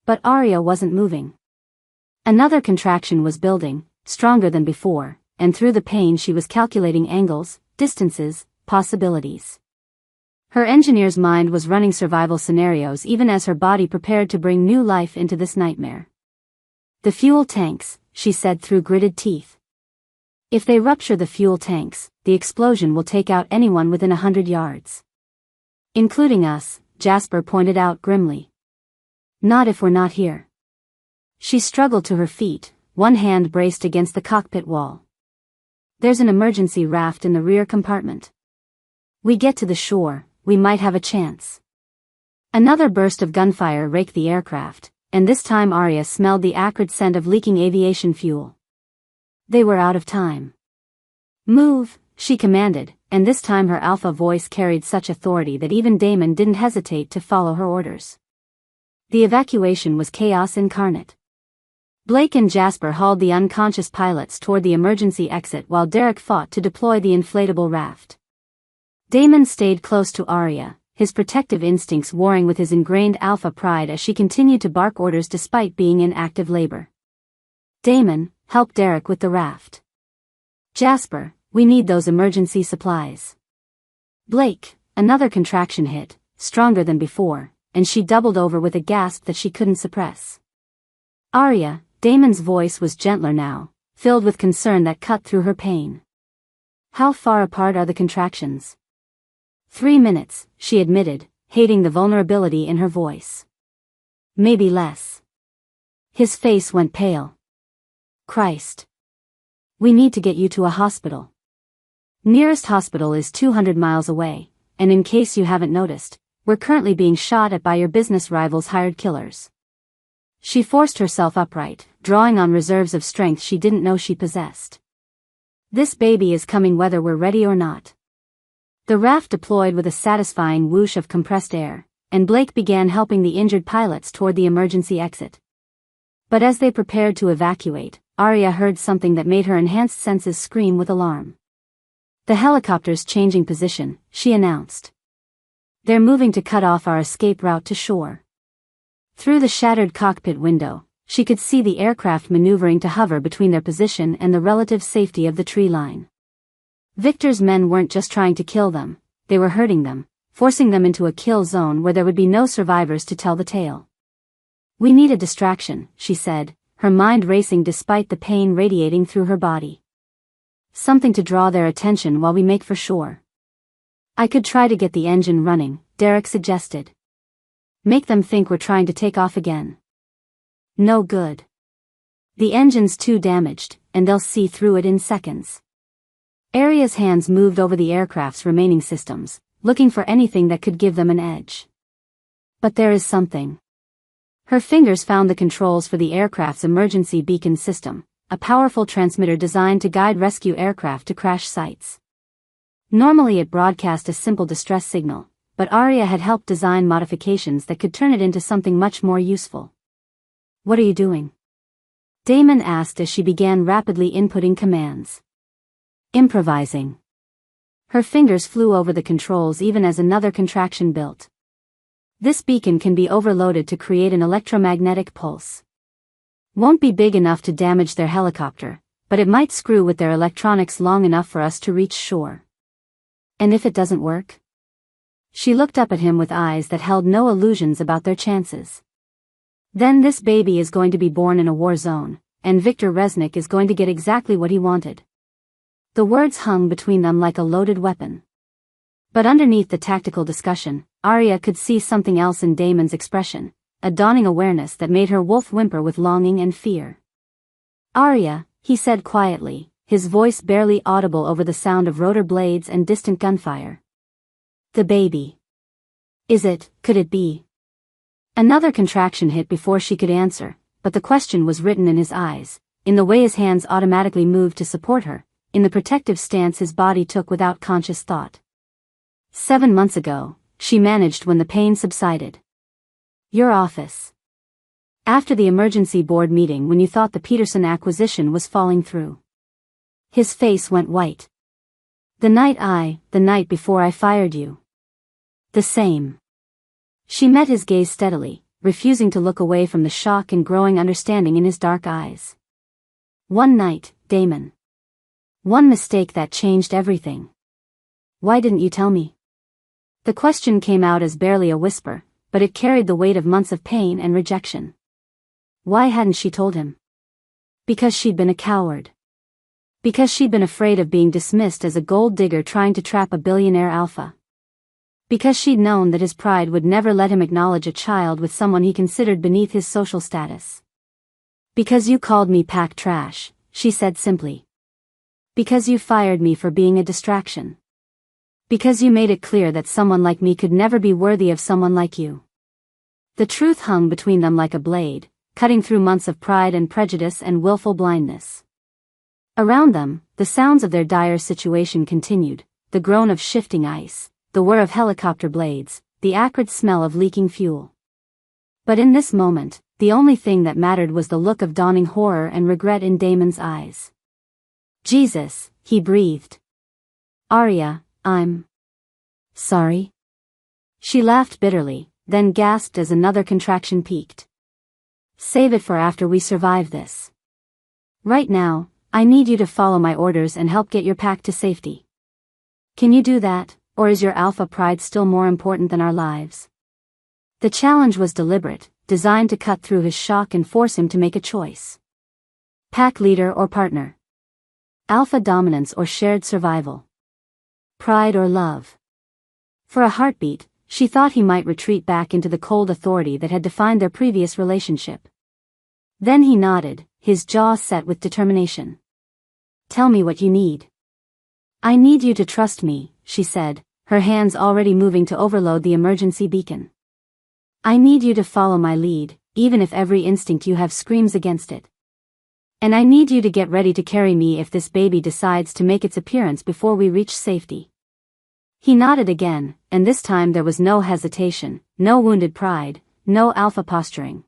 But Aria wasn't moving. Another contraction was building, stronger than before, and through the pain she was calculating angles, distances, possibilities. Her engineer's mind was running survival scenarios even as her body prepared to bring new life into this nightmare. The fuel tanks, she said through gritted teeth. If they rupture the fuel tanks, the explosion will take out anyone within 100 yards. Including us, Jasper pointed out grimly. Not if we're not here. She struggled to her feet, one hand braced against the cockpit wall. There's an emergency raft in the rear compartment. We get to the shore, we might have a chance. Another burst of gunfire raked the aircraft, and this time Aria smelled the acrid scent of leaking aviation fuel. They were out of time. Move, she commanded, and this time her alpha voice carried such authority that even Damon didn't hesitate to follow her orders. The evacuation was chaos incarnate. Blake and Jasper hauled the unconscious pilots toward the emergency exit while Derek fought to deploy the inflatable raft. Damon stayed close to Aria, his protective instincts warring with his ingrained alpha pride as she continued to bark orders despite being in active labor. Damon, help Derek with the raft. Jasper, we need those emergency supplies. Blake, another contraction hit, stronger than before, and she doubled over with a gasp that she couldn't suppress. Aria, Damon's voice was gentler now, filled with concern that cut through her pain. How far apart are the contractions? 3 minutes, she admitted, hating the vulnerability in her voice. Maybe less. His face went pale. Christ. We need to get you to a hospital. Nearest hospital is 200 miles away, and in case you haven't noticed, we're currently being shot at by your business rivals' hired killers. She forced herself upright, drawing on reserves of strength she didn't know she possessed. This baby is coming whether we're ready or not. The raft deployed with a satisfying whoosh of compressed air, and Blake began helping the injured pilots toward the emergency exit. But as they prepared to evacuate, Aria heard something that made her enhanced senses scream with alarm. The helicopter's changing position, she announced. They're moving to cut off our escape route to shore. Through the shattered cockpit window, she could see the aircraft maneuvering to hover between their position and the relative safety of the tree line. Victor's men weren't just trying to kill them, they were hurting them, forcing them into a kill zone where there would be no survivors to tell the tale. We need a distraction, she said, her mind racing despite the pain radiating through her body. Something to draw their attention while we make for shore. I could try to get the engine running, Derek suggested. Make them think we're trying to take off again. No good. The engine's too damaged, and they'll see through it in seconds. Aria's hands moved over the aircraft's remaining systems, looking for anything that could give them an edge. But there is something. Her fingers found the controls for the aircraft's emergency beacon system, a powerful transmitter designed to guide rescue aircraft to crash sites. Normally it broadcast a simple distress signal, but Aria had helped design modifications that could turn it into something much more useful. What are you doing? Damon asked as she began rapidly inputting commands. Improvising. Her fingers flew over the controls even as another contraction built. This beacon can be overloaded to create an electromagnetic pulse. Won't be big enough to damage their helicopter, but it might screw with their electronics long enough for us to reach shore. And if it doesn't work? She looked up at him with eyes that held no illusions about their chances. Then this baby is going to be born in a war zone, and Victor Resnick is going to get exactly what he wanted. The words hung between them like a loaded weapon. But underneath the tactical discussion, Arya could see something else in Damon's expression, a dawning awareness that made her wolf whimper with longing and fear. "Arya," he said quietly, his voice barely audible over the sound of rotor blades and distant gunfire. "The baby. Could it be?" Another contraction hit before she could answer, but the question was written in his eyes, in the way his hands automatically moved to support her, in the protective stance his body took without conscious thought. 7 months ago, she managed when the pain subsided. "Your office. After the emergency board meeting when you thought the Peterson acquisition was falling through." His face went white. The night before I fired you." "The same." She met his gaze steadily, refusing to look away from the shock and growing understanding in his dark eyes. "One night, Damon. One mistake that changed everything. Why didn't you tell me?" The question came out as barely a whisper, but it carried the weight of months of pain and rejection. Why hadn't she told him? Because she'd been a coward. Because she'd been afraid of being dismissed as a gold digger trying to trap a billionaire alpha. Because she'd known that his pride would never let him acknowledge a child with someone he considered beneath his social status. "Because you called me pack trash," she said simply. "Because you fired me for being a distraction. Because you made it clear that someone like me could never be worthy of someone like you." The truth hung between them like a blade, cutting through months of pride and prejudice and willful blindness. Around them, the sounds of their dire situation continued, the groan of shifting ice, the whir of helicopter blades, the acrid smell of leaking fuel. But in this moment, the only thing that mattered was the look of dawning horror and regret in Damon's eyes. "Jesus," he breathed. "Arya, I'm sorry." She laughed bitterly, then gasped as another contraction peaked. "Save it for after we survive this. Right now, I need you to follow my orders and help get your pack to safety. Can you do that, or is your alpha pride still more important than our lives?" The challenge was deliberate, designed to cut through his shock and force him to make a choice. Pack leader or partner? Alpha dominance or shared survival? Pride or love? For a heartbeat, she thought he might retreat back into the cold authority that had defined their previous relationship. Then he nodded, his jaw set with determination. "Tell me what you need." "I need you to trust me," she said, her hands already moving to overload the emergency beacon. "I need you to follow my lead, even if every instinct you have screams against it. And I need you to get ready to carry me if this baby decides to make its appearance before we reach safety." He nodded again, and this time there was no hesitation, no wounded pride, no alpha posturing.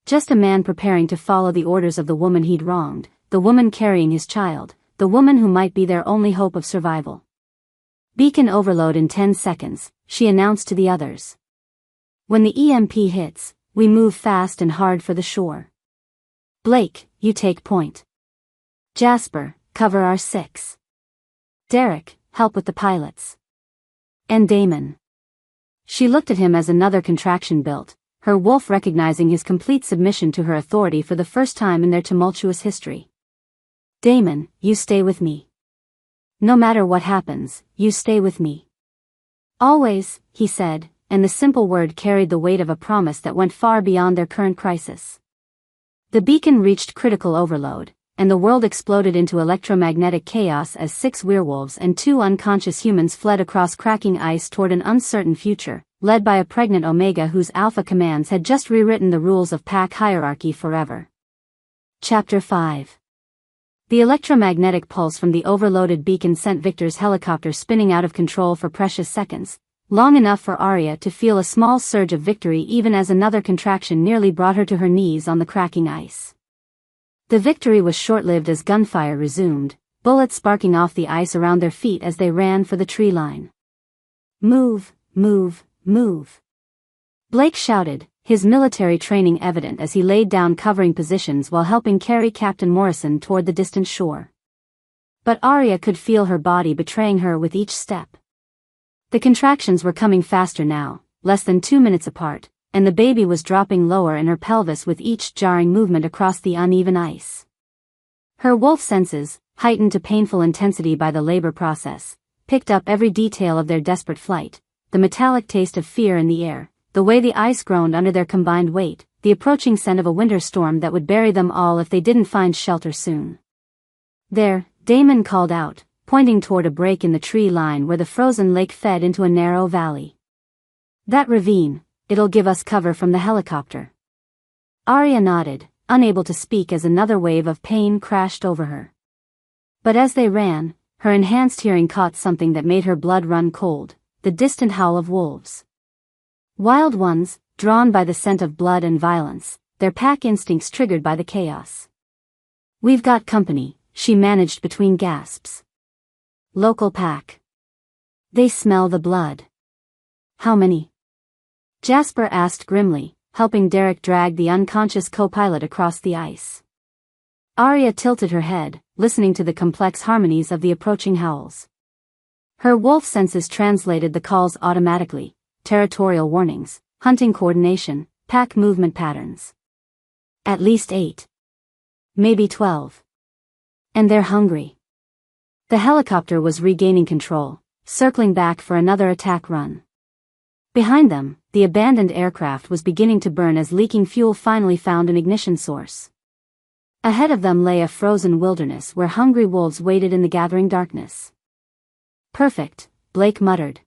Just a man preparing to follow the orders of the woman he'd wronged, the woman carrying his child, the woman who might be their only hope of survival. "Beacon overload in 10 seconds, she announced to the others. "When the EMP hits, we move fast and hard for the shore. Blake, you take point. Jasper, cover our 6. Derek, help with the pilots. And Damon." She looked at him as another contraction built, her wolf recognizing his complete submission to her authority for the first time in their tumultuous history. "Damon, you stay with me. No matter what happens, you stay with me." "Always," he said, and the simple word carried the weight of a promise that went far beyond their current crisis. The beacon reached critical overload, and the world exploded into electromagnetic chaos as 6 werewolves and 2 unconscious humans fled across cracking ice toward an uncertain future, led by a pregnant Omega whose alpha commands had just rewritten the rules of pack hierarchy forever. Chapter 5. The electromagnetic pulse from the overloaded beacon sent Victor's helicopter spinning out of control for precious seconds, long enough for Arya to feel a small surge of victory even as another contraction nearly brought her to her knees on the cracking ice. The victory was short-lived as gunfire resumed, bullets sparking off the ice around their feet as they ran for the tree line. "Move, move, move." Blake shouted, his military training evident as he laid down covering positions while helping carry Captain Morrison toward the distant shore. But Arya could feel her body betraying her with each step. The contractions were coming faster now, less than 2 minutes apart, and the baby was dropping lower in her pelvis with each jarring movement across the uneven ice. Her wolf senses, heightened to painful intensity by the labor process, picked up every detail of their desperate flight, the metallic taste of fear in the air, the way the ice groaned under their combined weight, the approaching scent of a winter storm that would bury them all if they didn't find shelter soon. "There," Damon called out, pointing toward a break in the tree line where the frozen lake fed into a narrow valley. "That ravine, it'll give us cover from the helicopter." Arya nodded, unable to speak as another wave of pain crashed over her. But as they ran, her enhanced hearing caught something that made her blood run cold, the distant howl of wolves. Wild ones, drawn by the scent of blood and violence, their pack instincts triggered by the chaos. "We've got company," she managed between gasps. "Local pack. They smell the blood." "How many?" Jasper asked grimly, helping Derek drag the unconscious co-pilot across the ice. Arya tilted her head, listening to the complex harmonies of the approaching howls. Her wolf senses translated the calls automatically: territorial warnings, hunting coordination, pack movement patterns. "At least 8. Maybe 12. And they're hungry." The helicopter was regaining control, circling back for another attack run. Behind them, the abandoned aircraft was beginning to burn as leaking fuel finally found an ignition source. Ahead of them lay a frozen wilderness where hungry wolves waited in the gathering darkness. "Perfect," Blake muttered.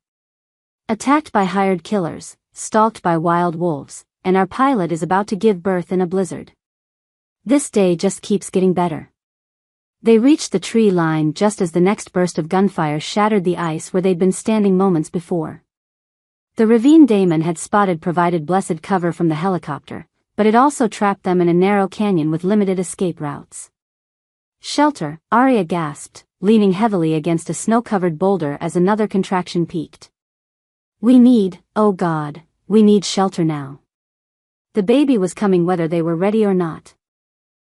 "Attacked by hired killers, stalked by wild wolves, and our pilot is about to give birth in a blizzard. This day just keeps getting better." They reached the tree line just as the next burst of gunfire shattered the ice where they'd been standing moments before. The ravine Damon had spotted provided blessed cover from the helicopter, but it also trapped them in a narrow canyon with limited escape routes. "Shelter," Arya gasped, leaning heavily against a snow-covered boulder as another contraction peaked. "We need, oh God, we need shelter now." The baby was coming whether they were ready or not.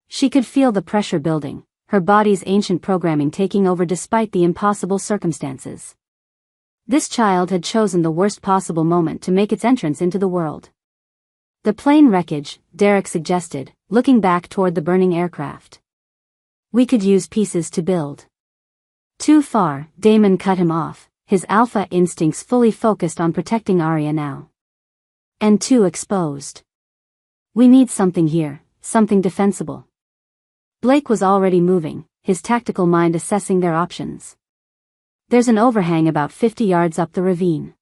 She could feel the pressure building, her body's ancient programming taking over despite the impossible circumstances. This child had chosen the worst possible moment to make its entrance into the world. "The plane wreckage," Derek suggested, looking back toward the burning aircraft. "We could use pieces to build." "Too far," Damon cut him off, his alpha instincts fully focused on protecting Arya now. "And too exposed. We need something here, something defensible." Blake was already moving, his tactical mind assessing their options. "There's an overhang about 50 yards up the ravine.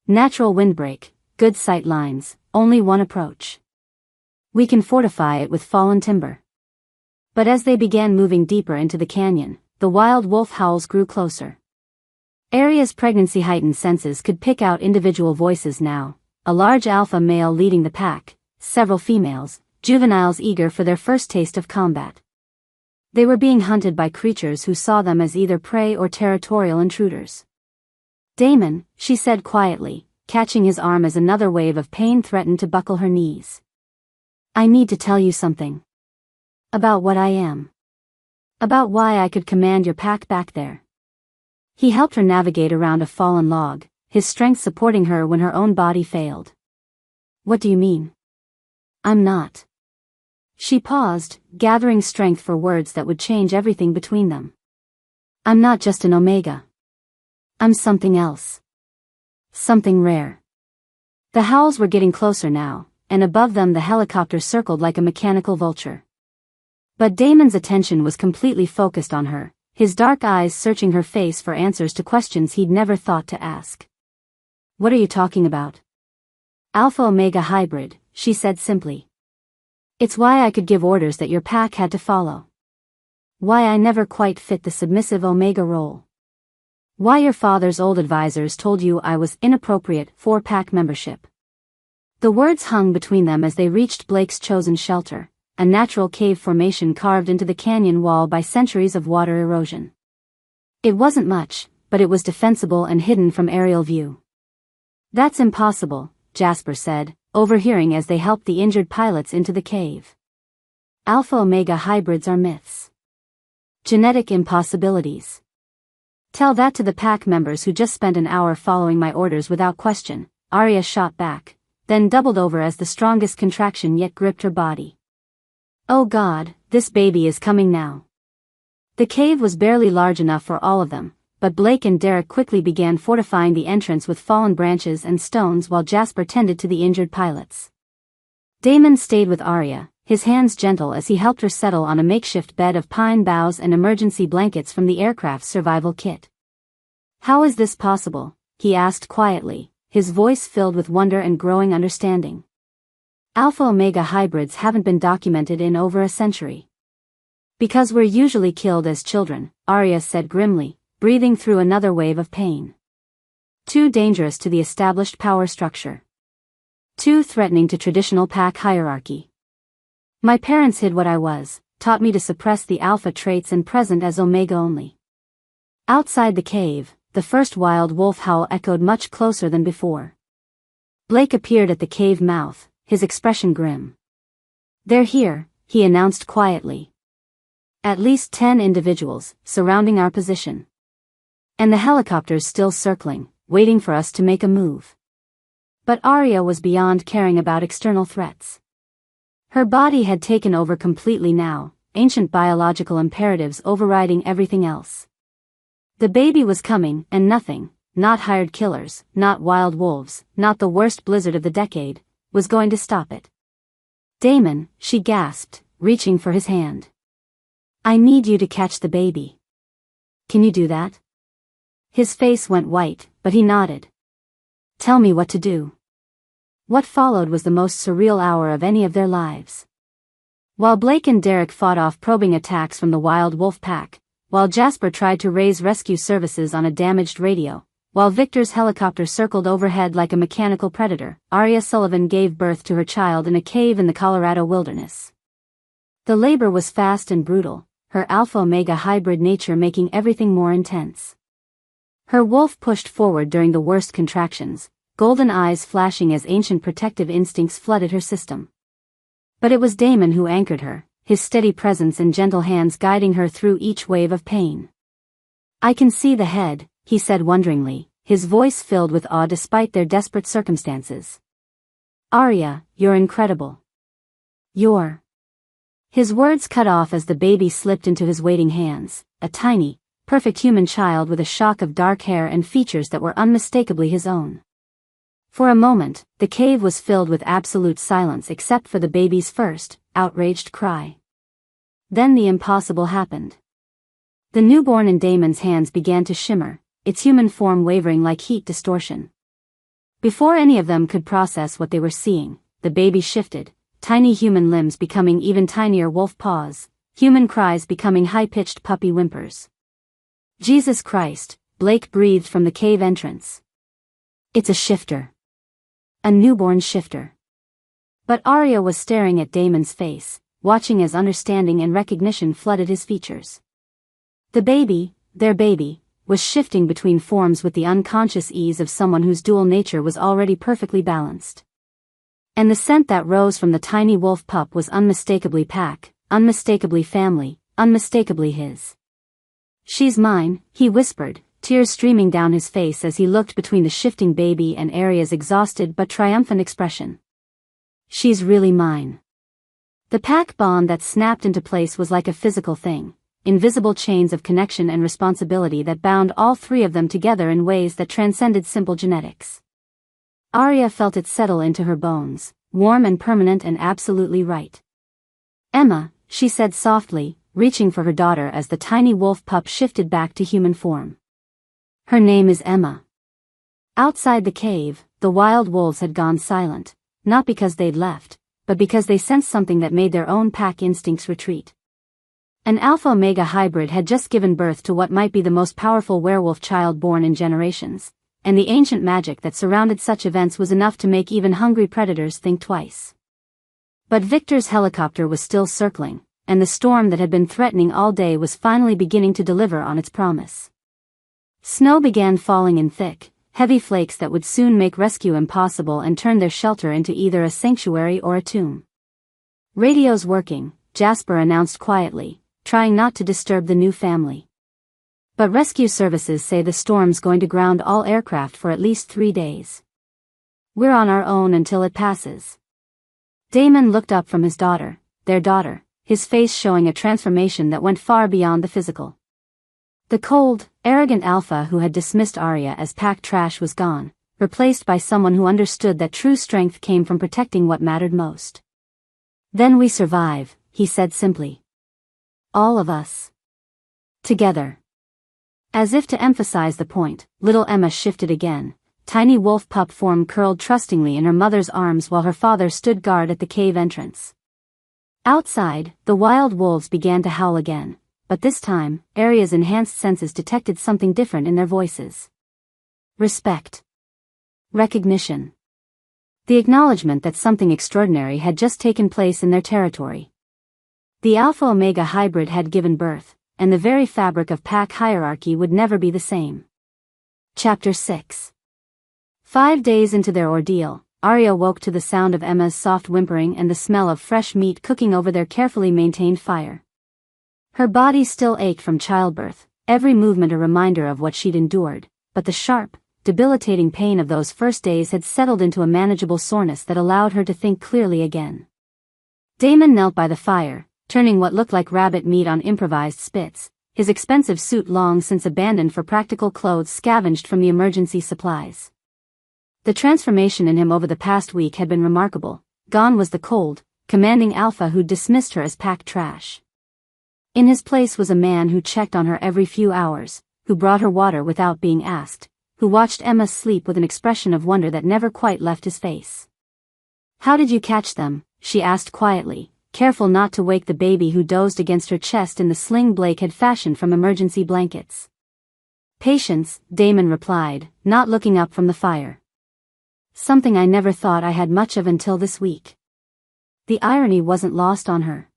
Natural windbreak, good sight lines, only one approach. We can fortify it with fallen timber." But as they began moving deeper into the canyon, the wild wolf howls grew closer. Arya's pregnancy-heightened senses could pick out individual voices now, a large alpha male leading the pack, several females, juveniles eager for their first taste of combat. They were being hunted by creatures who saw them as either prey or territorial intruders. "Damon," she said quietly, catching his arm as another wave of pain threatened to buckle her knees. "I need to tell you something. About what I am. About why I could command your pack back there." He helped her navigate around a fallen log, his strength supporting her when her own body failed. "What do you mean?" "I'm not." She paused, gathering strength for words that would change everything between them. "I'm not just an Omega. I'm something else. Something rare." The howls were getting closer now, and above them the helicopter circled like a mechanical vulture. But Damon's attention was completely focused on her, his dark eyes searching her face for answers to questions he'd never thought to ask. "What are you talking about?" "Alpha Omega hybrid," she said simply. "It's why I could give orders that your pack had to follow. Why I never quite fit the submissive Omega role. Why your father's old advisors told you I was inappropriate for pack membership." The words hung between them as they reached Blake's chosen shelter, a natural cave formation carved into the canyon wall by centuries of water erosion. It wasn't much, but it was defensible and hidden from aerial view. "That's impossible," Jasper said, overhearing as they helped the injured pilots into the cave. "Alpha Omega hybrids are myths. Genetic impossibilities. Tell that to the pack members who just spent an hour following my orders without question," Arya shot back, then doubled over as the strongest contraction yet gripped her body. "Oh God, this baby is coming now." The cave was barely large enough for all of them, but Blake and Derek quickly began fortifying the entrance with fallen branches and stones while Jasper tended to the injured pilots. Damon stayed with Arya, his hands gentle as he helped her settle on a makeshift bed of pine boughs and emergency blankets from the aircraft's survival kit. "How is this possible?" he asked quietly, his voice filled with wonder and growing understanding. "Alpha-Omega hybrids haven't been documented in over a century." "Because we're usually killed as children," Arya said grimly, breathing through another wave of pain. "Too dangerous to the established power structure. Too threatening to traditional pack hierarchy. My parents hid what I was, taught me to suppress the alpha traits and present as Omega only." Outside the cave, the first wild wolf howl echoed much closer than before. Blake appeared at the cave mouth, his expression grim. "They're here," he announced quietly. "At least 10 individuals, surrounding our position. And the helicopter's still circling, waiting for us to make a move." But Arya was beyond caring about external threats. Her body had taken over completely now, ancient biological imperatives overriding everything else. The baby was coming, and nothing, not hired killers, not wild wolves, not the worst blizzard of the decade, was going to stop it. "Damon," she gasped, reaching for his hand. "I need you to catch the baby. Can you do that?" His face went white, but he nodded. "Tell me what to do." What followed was the most surreal hour of any of their lives. While Blake and Derek fought off probing attacks from the wild wolf pack, while Jasper tried to raise rescue services on a damaged radio, while Victor's helicopter circled overhead like a mechanical predator, Arya Sullivan gave birth to her child in a cave in the Colorado wilderness. The labor was fast and brutal, her Alpha-Omega hybrid nature making everything more intense. Her wolf pushed forward during the worst contractions, golden eyes flashing as ancient protective instincts flooded her system. But it was Damon who anchored her, his steady presence and gentle hands guiding her through each wave of pain. "I can see the head," he said wonderingly, his voice filled with awe despite their desperate circumstances. "Arya, you're incredible. You're..." His words cut off as the baby slipped into his waiting hands, a tiny, perfect human child with a shock of dark hair and features that were unmistakably his own. For a moment, the cave was filled with absolute silence except for the baby's first, outraged cry. Then the impossible happened. The newborn in Damon's hands began to shimmer, its human form wavering like heat distortion. Before any of them could process what they were seeing, the baby shifted, tiny human limbs becoming even tinier wolf paws, human cries becoming high-pitched puppy whimpers. "Jesus Christ," Blake breathed from the cave entrance. "It's a shifter. A newborn shifter." But Arya was staring at Damon's face, watching as understanding and recognition flooded his features. The baby, their baby, was shifting between forms with the unconscious ease of someone whose dual nature was already perfectly balanced. And the scent that rose from the tiny wolf pup was unmistakably pack, unmistakably family, unmistakably his. "She's mine," he whispered, tears streaming down his face as he looked between the shifting baby and Arya's exhausted but triumphant expression. "She's really mine." The pack bond that snapped into place was like a physical thing, invisible chains of connection and responsibility that bound all three of them together in ways that transcended simple genetics. Arya felt it settle into her bones, warm and permanent and absolutely right. "Emma," she said softly, reaching for her daughter as the tiny wolf pup shifted back to human form. "Her name is Emma." Outside the cave, the wild wolves had gone silent, not because they'd left, but because they sensed something that made their own pack instincts retreat. An Alpha-Omega hybrid had just given birth to what might be the most powerful werewolf child born in generations, and the ancient magic that surrounded such events was enough to make even hungry predators think twice. But Victor's helicopter was still circling, and the storm that had been threatening all day was finally beginning to deliver on its promise. Snow began falling in thick, heavy flakes that would soon make rescue impossible and turn their shelter into either a sanctuary or a tomb. "Radio's working," Jasper announced quietly, trying not to disturb the new family. "But rescue services say the storm's going to ground all aircraft for at least 3 days. We're on our own until it passes." Damon looked up from his daughter, their daughter, his face showing a transformation that went far beyond the physical. The cold, arrogant alpha who had dismissed Arya as pack trash was gone, replaced by someone who understood that true strength came from protecting what mattered most. "Then we survive," he said simply. "All of us. Together." As if to emphasize the point, little Emma shifted again. Tiny wolf pup form curled trustingly in her mother's arms while her father stood guard at the cave entrance. Outside, the wild wolves began to howl again, but this time, Arya's enhanced senses detected something different in their voices. Respect. Recognition. The acknowledgement that something extraordinary had just taken place in their territory. The Alpha-Omega hybrid had given birth, and the very fabric of pack hierarchy would never be the same. Chapter 6. 5 days into their ordeal, Arya woke to the sound of Emma's soft whimpering and the smell of fresh meat cooking over their carefully maintained fire. Her body still ached from childbirth, every movement a reminder of what she'd endured, but the sharp, debilitating pain of those first days had settled into a manageable soreness that allowed her to think clearly again. Daemon knelt by the fire, turning what looked like rabbit meat on improvised spits, his expensive suit long since abandoned for practical clothes scavenged from the emergency supplies. The transformation in him over the past week had been remarkable. Gone was the cold, commanding alpha who'd dismissed her as pack trash. In his place was a man who checked on her every few hours, who brought her water without being asked, who watched Emma sleep with an expression of wonder that never quite left his face. "How did you catch them?" she asked quietly, careful not to wake the baby who dozed against her chest in the sling Blake had fashioned from emergency blankets. "Patience," Daemon replied, not looking up from the fire. "Something I never thought I had much of until this week." The irony wasn't lost on her.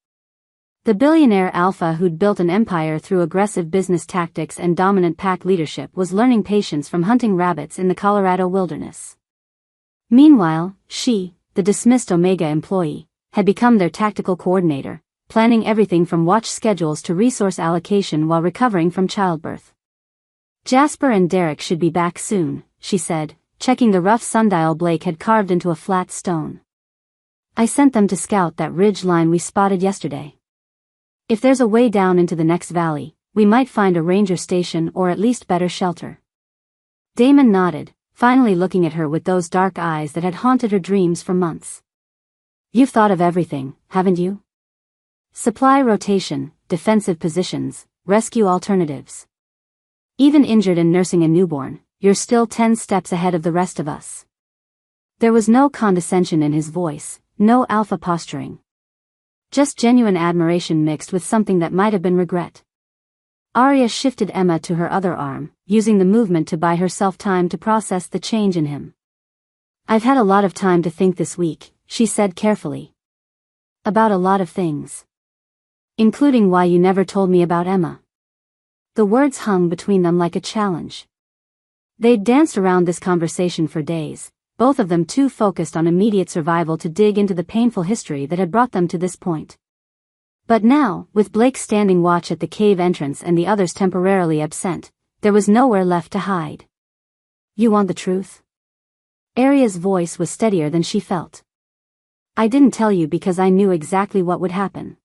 The billionaire alpha who'd built an empire through aggressive business tactics and dominant pack leadership was learning patience from hunting rabbits in the Colorado wilderness. Meanwhile, she, the dismissed Omega employee, had become their tactical coordinator, planning everything from watch schedules to resource allocation while recovering from childbirth. "Jasper and Derek should be back soon," she said, checking the rough sundial Blake had carved into a flat stone. "I sent them to scout that ridge line we spotted yesterday. If there's a way down into the next valley, we might find a ranger station or at least better shelter." Daemon nodded, finally looking at her with those dark eyes that had haunted her dreams for months. "You've thought of everything, haven't you? Supply rotation, defensive positions, rescue alternatives. Even injured and nursing a newborn, you're still 10 steps ahead of the rest of us." There was no condescension in his voice, no alpha posturing. Just genuine admiration mixed with something that might have been regret. Arya shifted Emma to her other arm, using the movement to buy herself time to process the change in him. "I've had a lot of time to think this week," she said carefully. "About a lot of things. Including why you never told me about Emma." The words hung between them like a challenge. They'd danced around this conversation for days, both of them too focused on immediate survival to dig into the painful history that had brought them to this point. But now, with Blake standing watch at the cave entrance and the others temporarily absent, there was nowhere left to hide. "You want the truth?" Arya's voice was steadier than she felt. "I didn't tell you because I knew exactly what would happen.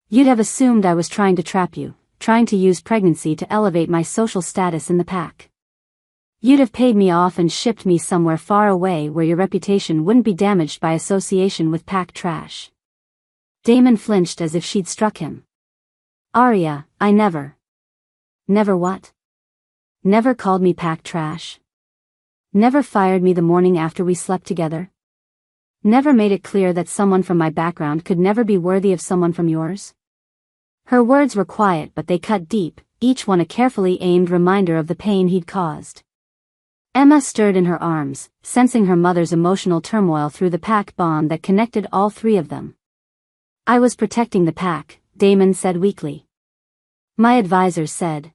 You'd have assumed I was trying to trap you, trying to use pregnancy to elevate my social status in the pack. You'd have paid me off and shipped me somewhere far away where your reputation wouldn't be damaged by association with pack trash." Daemon flinched as if she'd struck him. "Arya, I never." "Never what?" "Never called me pack trash. Never fired me the morning after we slept together. Never made it clear that someone from my background could never be worthy of someone from yours." Her words were quiet but they cut deep, each one a carefully aimed reminder of the pain he'd caused. Emma stirred in her arms, sensing her mother's emotional turmoil through the pack bond that connected all three of them. "I was protecting the pack," Daemon said weakly. "My advisors said."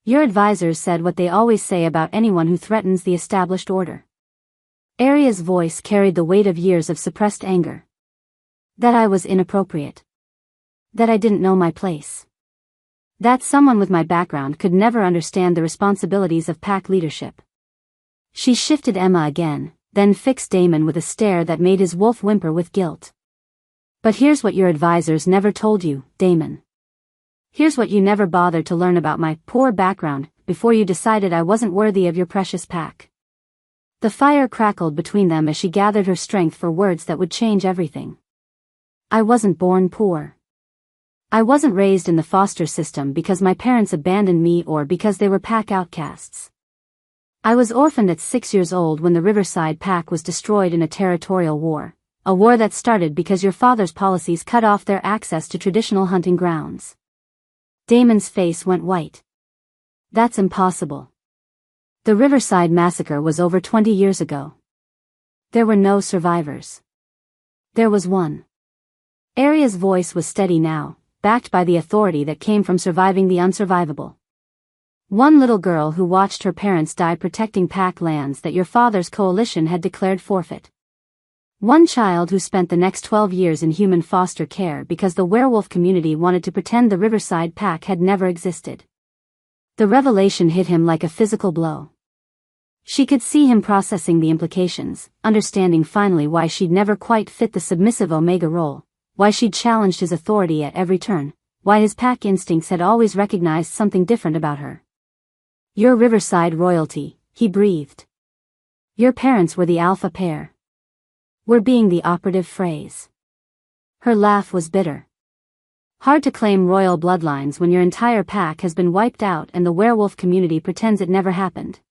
"Your advisors said what they always say about anyone who threatens the established order." Arya's voice carried the weight of years of suppressed anger. "That I was inappropriate. That I didn't know my place. That someone with my background could never understand the responsibilities of pack leadership." She shifted Emma again, then fixed Daemon with a stare that made his wolf whimper with guilt. But here's what your advisors never told you, Damon. Here's what you never bothered to learn about my poor background before you decided I wasn't worthy of your precious pack. The fire crackled between them as she gathered her strength for words that would change everything. I wasn't born poor. I wasn't raised in the foster system because my parents abandoned me or because they were pack outcasts. I was orphaned at 6 years old when the Riverside Pack was destroyed in a territorial war, a war that started because your father's policies cut off their access to traditional hunting grounds. Damon's face went white. That's impossible. The Riverside Massacre was over 20 years ago. There were no survivors. There was one. Arya's voice was steady now, backed by the authority that came from surviving the unsurvivable. One little girl who watched her parents die protecting pack lands that your father's coalition had declared forfeit. One child who spent the next 12 years in human foster care because the werewolf community wanted to pretend the Riverside Pack had never existed. The revelation hit him like a physical blow. She could see him processing the implications, understanding finally why she'd never quite fit the submissive Omega role, why she'd challenged his authority at every turn, why his pack instincts had always recognized something different about her. You're Riverside royalty, he breathed. Your parents were the alpha pair. We're being the operative phrase. Her laugh was bitter. Hard to claim royal bloodlines when your entire pack has been wiped out and the werewolf community pretends it never happened.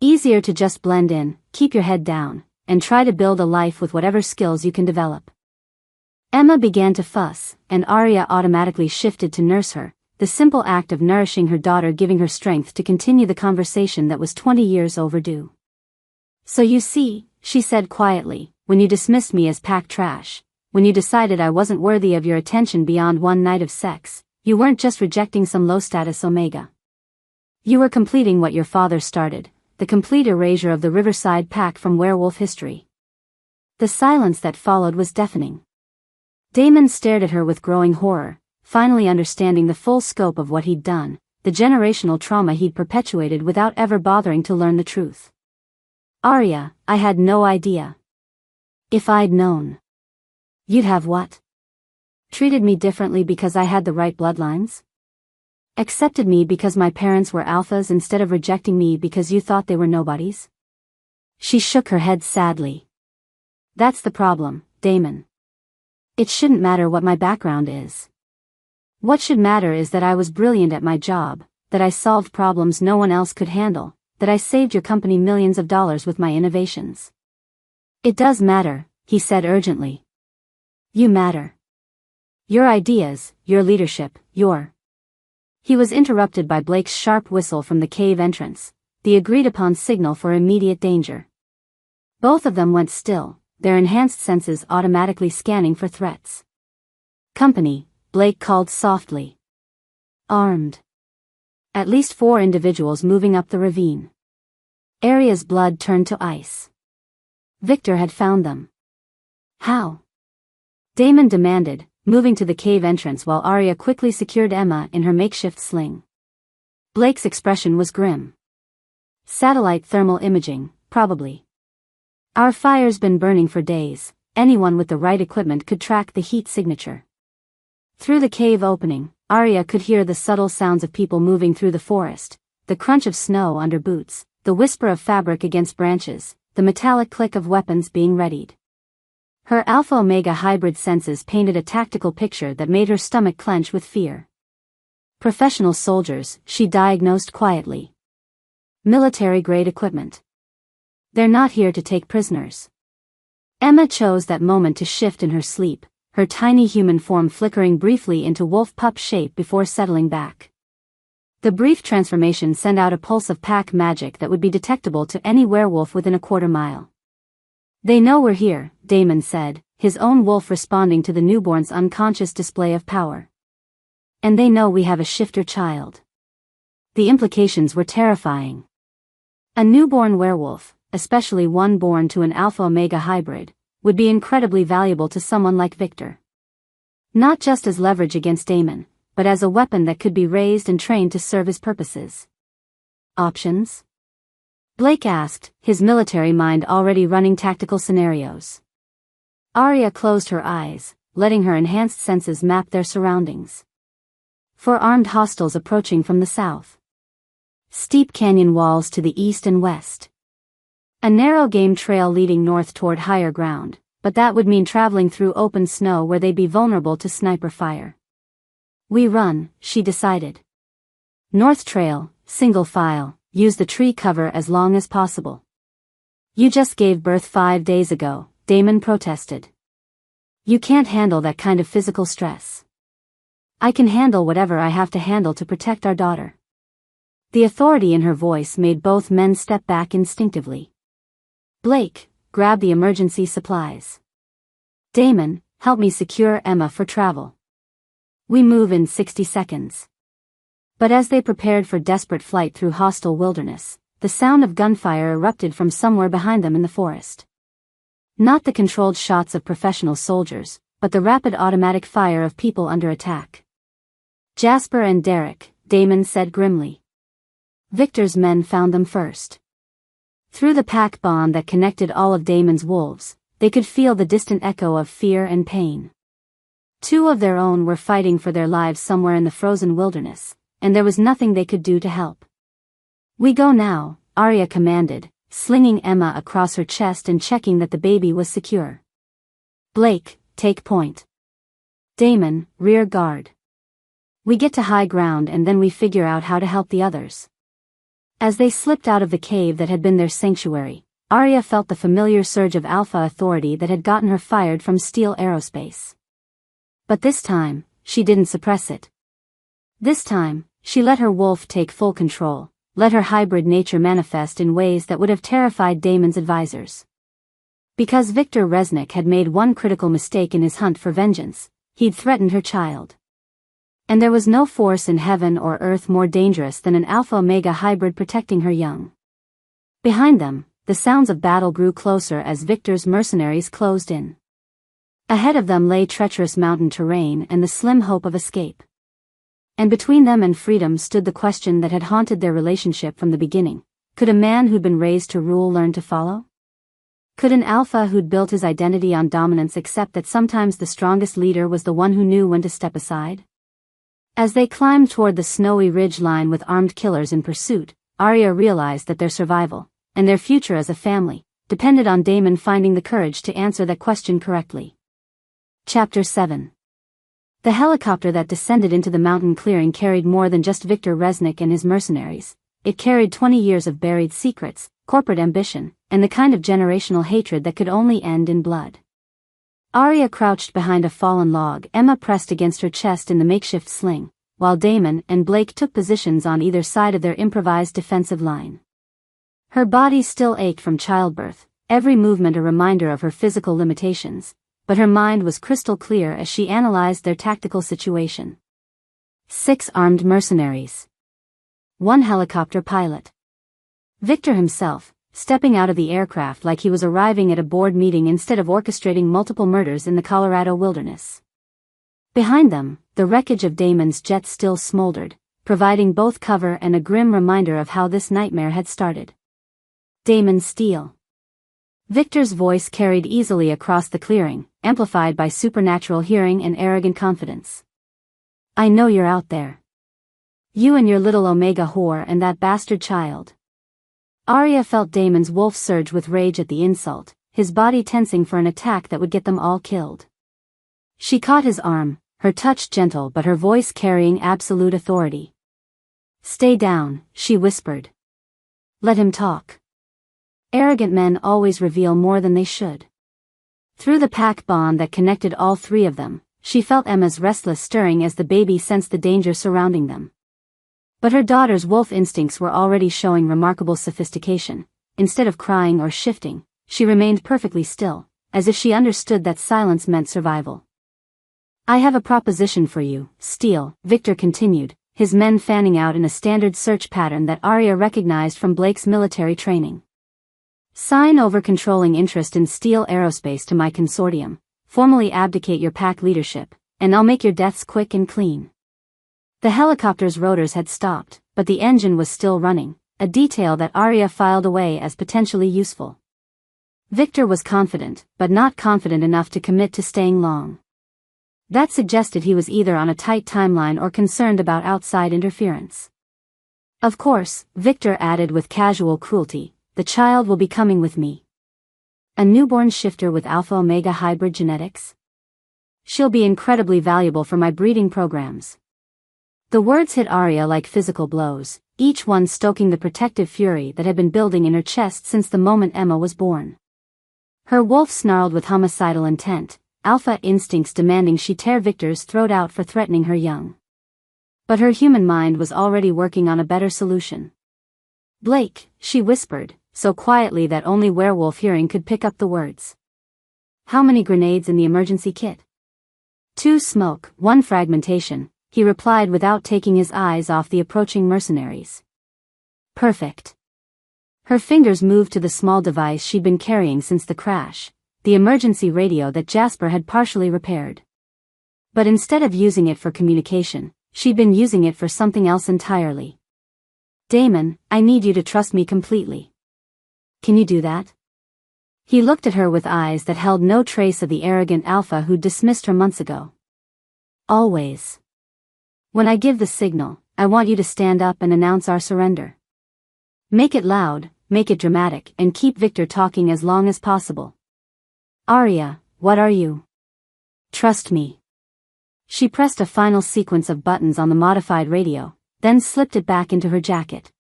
Easier to just blend in, keep your head down, and try to build a life with whatever skills you can develop. Emma began to fuss, and Arya automatically shifted to nurse her, the simple act of nourishing her daughter giving her strength to continue the conversation that was 20 years overdue. So you see, she said quietly, when you dismissed me as pack trash, when you decided I wasn't worthy of your attention beyond one night of sex, you weren't just rejecting some low-status Omega. You were completing what your father started, the complete erasure of the Riverside Pack from werewolf history. The silence that followed was deafening. Damon stared at her with growing horror, finally understanding the full scope of what he'd done, the generational trauma he'd perpetuated without ever bothering to learn the truth. Arya, I had no idea. If I'd known. You'd have what? Treated me differently because I had the right bloodlines? Accepted me because my parents were alphas instead of rejecting me because you thought they were nobodies? She shook her head sadly. That's the problem, Damon. It shouldn't matter what my background is. What should matter is that I was brilliant at my job, that I solved problems no one else could handle, that I saved your company millions of dollars with my innovations. It does matter, he said urgently. You matter. Your ideas, your leadership, your... He was interrupted by Blake's sharp whistle from the cave entrance, the agreed-upon signal for immediate danger. Both of them went still, their enhanced senses automatically scanning for threats. Company, Blake called softly. Armed. At least 4 individuals moving up the ravine. Arya's blood turned to ice. Victor had found them. How? Damon demanded, moving to the cave entrance while Arya quickly secured Emma in her makeshift sling. Blake's expression was grim. Satellite thermal imaging, probably. Our fire's been burning for days, anyone with the right equipment could track the heat signature. Through the cave opening, Arya could hear the subtle sounds of people moving through the forest, the crunch of snow under boots, the whisper of fabric against branches, the metallic click of weapons being readied. Her Alpha-Omega hybrid senses painted a tactical picture that made her stomach clench with fear. Professional soldiers, she diagnosed quietly. Military-grade equipment. They're not here to take prisoners. Emma chose that moment to shift in her sleep, her tiny human form flickering briefly into wolf pup shape before settling back. The brief transformation sent out a pulse of pack magic that would be detectable to any werewolf within a quarter mile. They know we're here, Damon said, his own wolf responding to the newborn's unconscious display of power. And they know we have a shifter child. The implications were terrifying. A newborn werewolf, especially one born to an Alpha-Omega hybrid, would be incredibly valuable to someone like Victor. Not just as leverage against Damon, but as a weapon that could be raised and trained to serve his purposes. Options? Blake asked, his military mind already running tactical scenarios. Arya closed her eyes, letting her enhanced senses map their surroundings. 4 armed hostiles approaching from the south. Steep canyon walls to the east and west. A narrow game trail leading north toward higher ground, but that would mean traveling through open snow where they'd be vulnerable to sniper fire. We run, she decided. North trail, single file, use the tree cover as long as possible. You just gave birth 5 days ago, Damon protested. You can't handle that kind of physical stress. I can handle whatever I have to handle to protect our daughter. The authority in her voice made both men step back instinctively. Blake, grab the emergency supplies. Damon, help me secure Emma for travel. We move in 60 seconds. But as they prepared for desperate flight through hostile wilderness, the sound of gunfire erupted from somewhere behind them in the forest. Not the controlled shots of professional soldiers, but the rapid automatic fire of people under attack. Jasper and Derek, Damon said grimly. Victor's men found them first. Through the pack bond that connected all of Damon's wolves, they could feel the distant echo of fear and pain. 2 of their own were fighting for their lives somewhere in the frozen wilderness, and there was nothing they could do to help. We go now, Arya commanded, slinging Emma across her chest and checking that the baby was secure. Blake, take point. Damon, rear guard. We get to high ground and then we figure out how to help the others. As they slipped out of the cave that had been their sanctuary, Arya felt the familiar surge of alpha authority that had gotten her fired from Steel Aerospace. But this time, she didn't suppress it. This time, she let her wolf take full control, let her hybrid nature manifest in ways that would have terrified Damon's advisors. Because Viktor Resnick had made one critical mistake in his hunt for vengeance, he'd threatened her child. And there was no force in heaven or earth more dangerous than an Alpha-Omega hybrid protecting her young. Behind them, the sounds of battle grew closer as Viktor's mercenaries closed in. Ahead of them lay treacherous mountain terrain and the slim hope of escape. And between them and freedom stood the question that had haunted their relationship from the beginning. Could a man who'd been raised to rule learn to follow? Could an alpha who'd built his identity on dominance accept that sometimes the strongest leader was the one who knew when to step aside? As they climbed toward the snowy ridge line with armed killers in pursuit, Arya realized that their survival, and their future as a family, depended on Damon finding the courage to answer that question correctly. Chapter 7. The helicopter that descended into the mountain clearing carried more than just Viktor Resnick and his mercenaries. It carried 20 years of buried secrets, corporate ambition, and the kind of generational hatred that could only end in blood. Arya crouched behind a fallen log, Emma pressed against her chest in the makeshift sling, while Damon and Blake took positions on either side of their improvised defensive line. Her body still ached from childbirth, every movement a reminder of her physical limitations, but her mind was crystal clear as she analyzed their tactical situation. 6 armed mercenaries. 1 helicopter pilot. Viktor himself, stepping out of the aircraft like he was arriving at a board meeting instead of orchestrating multiple murders in the Colorado wilderness. Behind them, the wreckage of Damon's jet still smoldered, providing both cover and a grim reminder of how this nightmare had started. Damon Steele. Viktor's voice carried easily across the clearing, amplified by supernatural hearing and arrogant confidence. I know you're out there. You and your little Omega whore and that bastard child. Arya felt Damon's wolf surge with rage at the insult, his body tensing for an attack that would get them all killed. She caught his arm, her touch gentle but her voice carrying absolute authority. Stay down, she whispered. Let him talk. Arrogant men always reveal more than they should. Through the pack bond that connected all 3 of them, she felt Emma's restless stirring as the baby sensed the danger surrounding them. But her daughter's wolf instincts were already showing remarkable sophistication. Instead of crying or shifting, she remained perfectly still, as if she understood that silence meant survival. I have a proposition for you, Steele, Viktor continued, his men fanning out in a standard search pattern that Arya recognized from Blake's military training. Sign over controlling interest in Steel Aerospace to my consortium, formally abdicate your pack leadership, and I'll make your deaths quick and clean. The helicopter's rotors had stopped, but the engine was still running, a detail that Arya filed away as potentially useful. Viktor was confident, but not confident enough to commit to staying long. That suggested he was either on a tight timeline or concerned about outside interference. Of course, Victor added with casual cruelty, the child will be coming with me. A newborn shifter with Alpha-Omega hybrid genetics? She'll be incredibly valuable for my breeding programs. The words hit Arya like physical blows, each one stoking the protective fury that had been building in her chest since the moment Emma was born. Her wolf snarled with homicidal intent, alpha instincts demanding she tear Victor's throat out for threatening her young. But her human mind was already working on a better solution. Blake, she whispered, so quietly that only werewolf hearing could pick up the words. How many grenades in the emergency kit? 2 smoke, 1 fragmentation, he replied without taking his eyes off the approaching mercenaries. Perfect. Her fingers moved to the small device she'd been carrying since the crash, the emergency radio that Jasper had partially repaired. But instead of using it for communication, she'd been using it for something else entirely. Damon, I need you to trust me completely. Can you do that? He looked at her with eyes that held no trace of the arrogant alpha who'd dismissed her months ago. Always. When I give the signal, I want you to stand up and announce our surrender. Make it loud, make it dramatic, and keep Victor talking as long as possible. Arya, what are you? Trust me. She pressed a final sequence of buttons on the modified radio, then slipped it back into her jacket.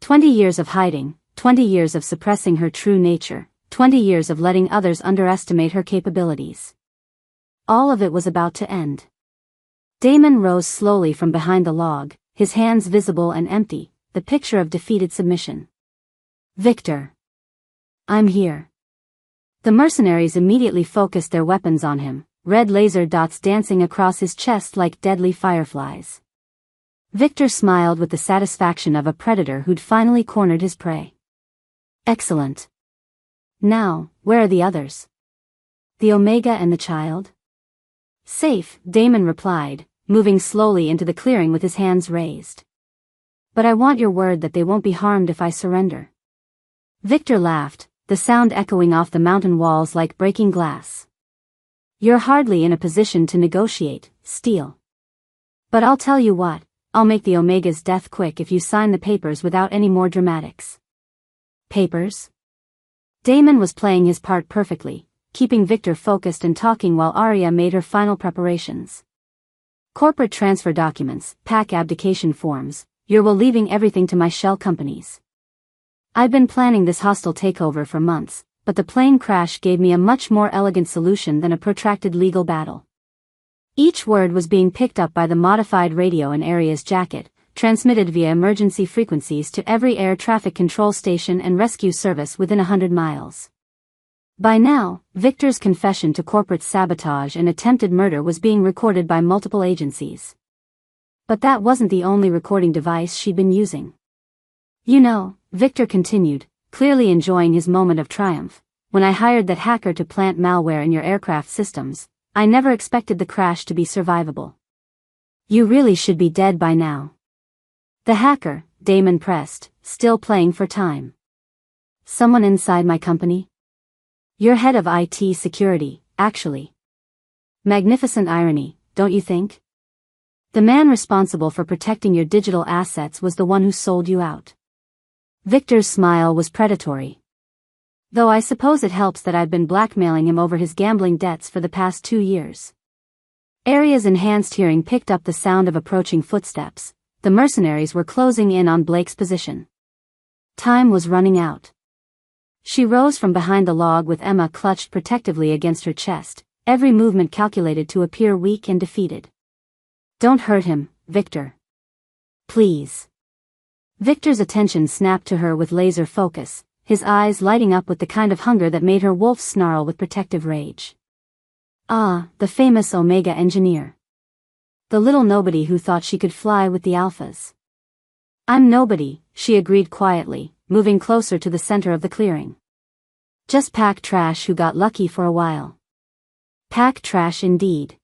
20 years of hiding, 20 years of suppressing her true nature, 20 years of letting others underestimate her capabilities. All of it was about to end. Damon rose slowly from behind the log, his hands visible and empty, the picture of defeated submission. Victor. I'm here. The mercenaries immediately focused their weapons on him, red laser dots dancing across his chest like deadly fireflies. Victor smiled with the satisfaction of a predator who'd finally cornered his prey. Excellent. Now, where are the others? The Omega and the child? Safe, Damon replied, moving slowly into the clearing with his hands raised. But I want your word that they won't be harmed if I surrender. Victor laughed, the sound echoing off the mountain walls like breaking glass. You're hardly in a position to negotiate, Steel. But I'll tell you what, I'll make the Omega's death quick if you sign the papers without any more dramatics. Papers? Damon was playing his part perfectly, keeping Victor focused and talking while Arya made her final preparations. Corporate transfer documents, PAC abdication forms, you're will leaving everything to my shell companies. I've been planning this hostile takeover for months, but the plane crash gave me a much more elegant solution than a protracted legal battle. Each word was being picked up by the modified radio in Arya's jacket, transmitted via emergency frequencies to every air traffic control station and rescue service within 100 miles. By now, Victor's confession to corporate sabotage and attempted murder was being recorded by multiple agencies. But that wasn't the only recording device she'd been using. You know, Victor continued, clearly enjoying his moment of triumph, when I hired that hacker to plant malware in your aircraft systems, I never expected the crash to be survivable. You really should be dead by now. The hacker, Damon pressed, still playing for time. Someone inside my company? You're head of IT security, actually. Magnificent irony, don't you think? The man responsible for protecting your digital assets was the one who sold you out. Victor's smile was predatory. Though I suppose it helps that I've been blackmailing him over his gambling debts for the past 2 years. Arya's enhanced hearing picked up the sound of approaching footsteps. The mercenaries were closing in on Blake's position. Time was running out. She rose from behind the log with Emma clutched protectively against her chest, every movement calculated to appear weak and defeated. Don't hurt him, Victor. Please. Victor's attention snapped to her with laser focus, his eyes lighting up with the kind of hunger that made her wolf snarl with protective rage. Ah, the famous Omega engineer. The little nobody who thought she could fly with the alphas. I'm nobody, she agreed quietly, moving closer to the center of the clearing. Just pack trash who got lucky for a while. Pack trash indeed.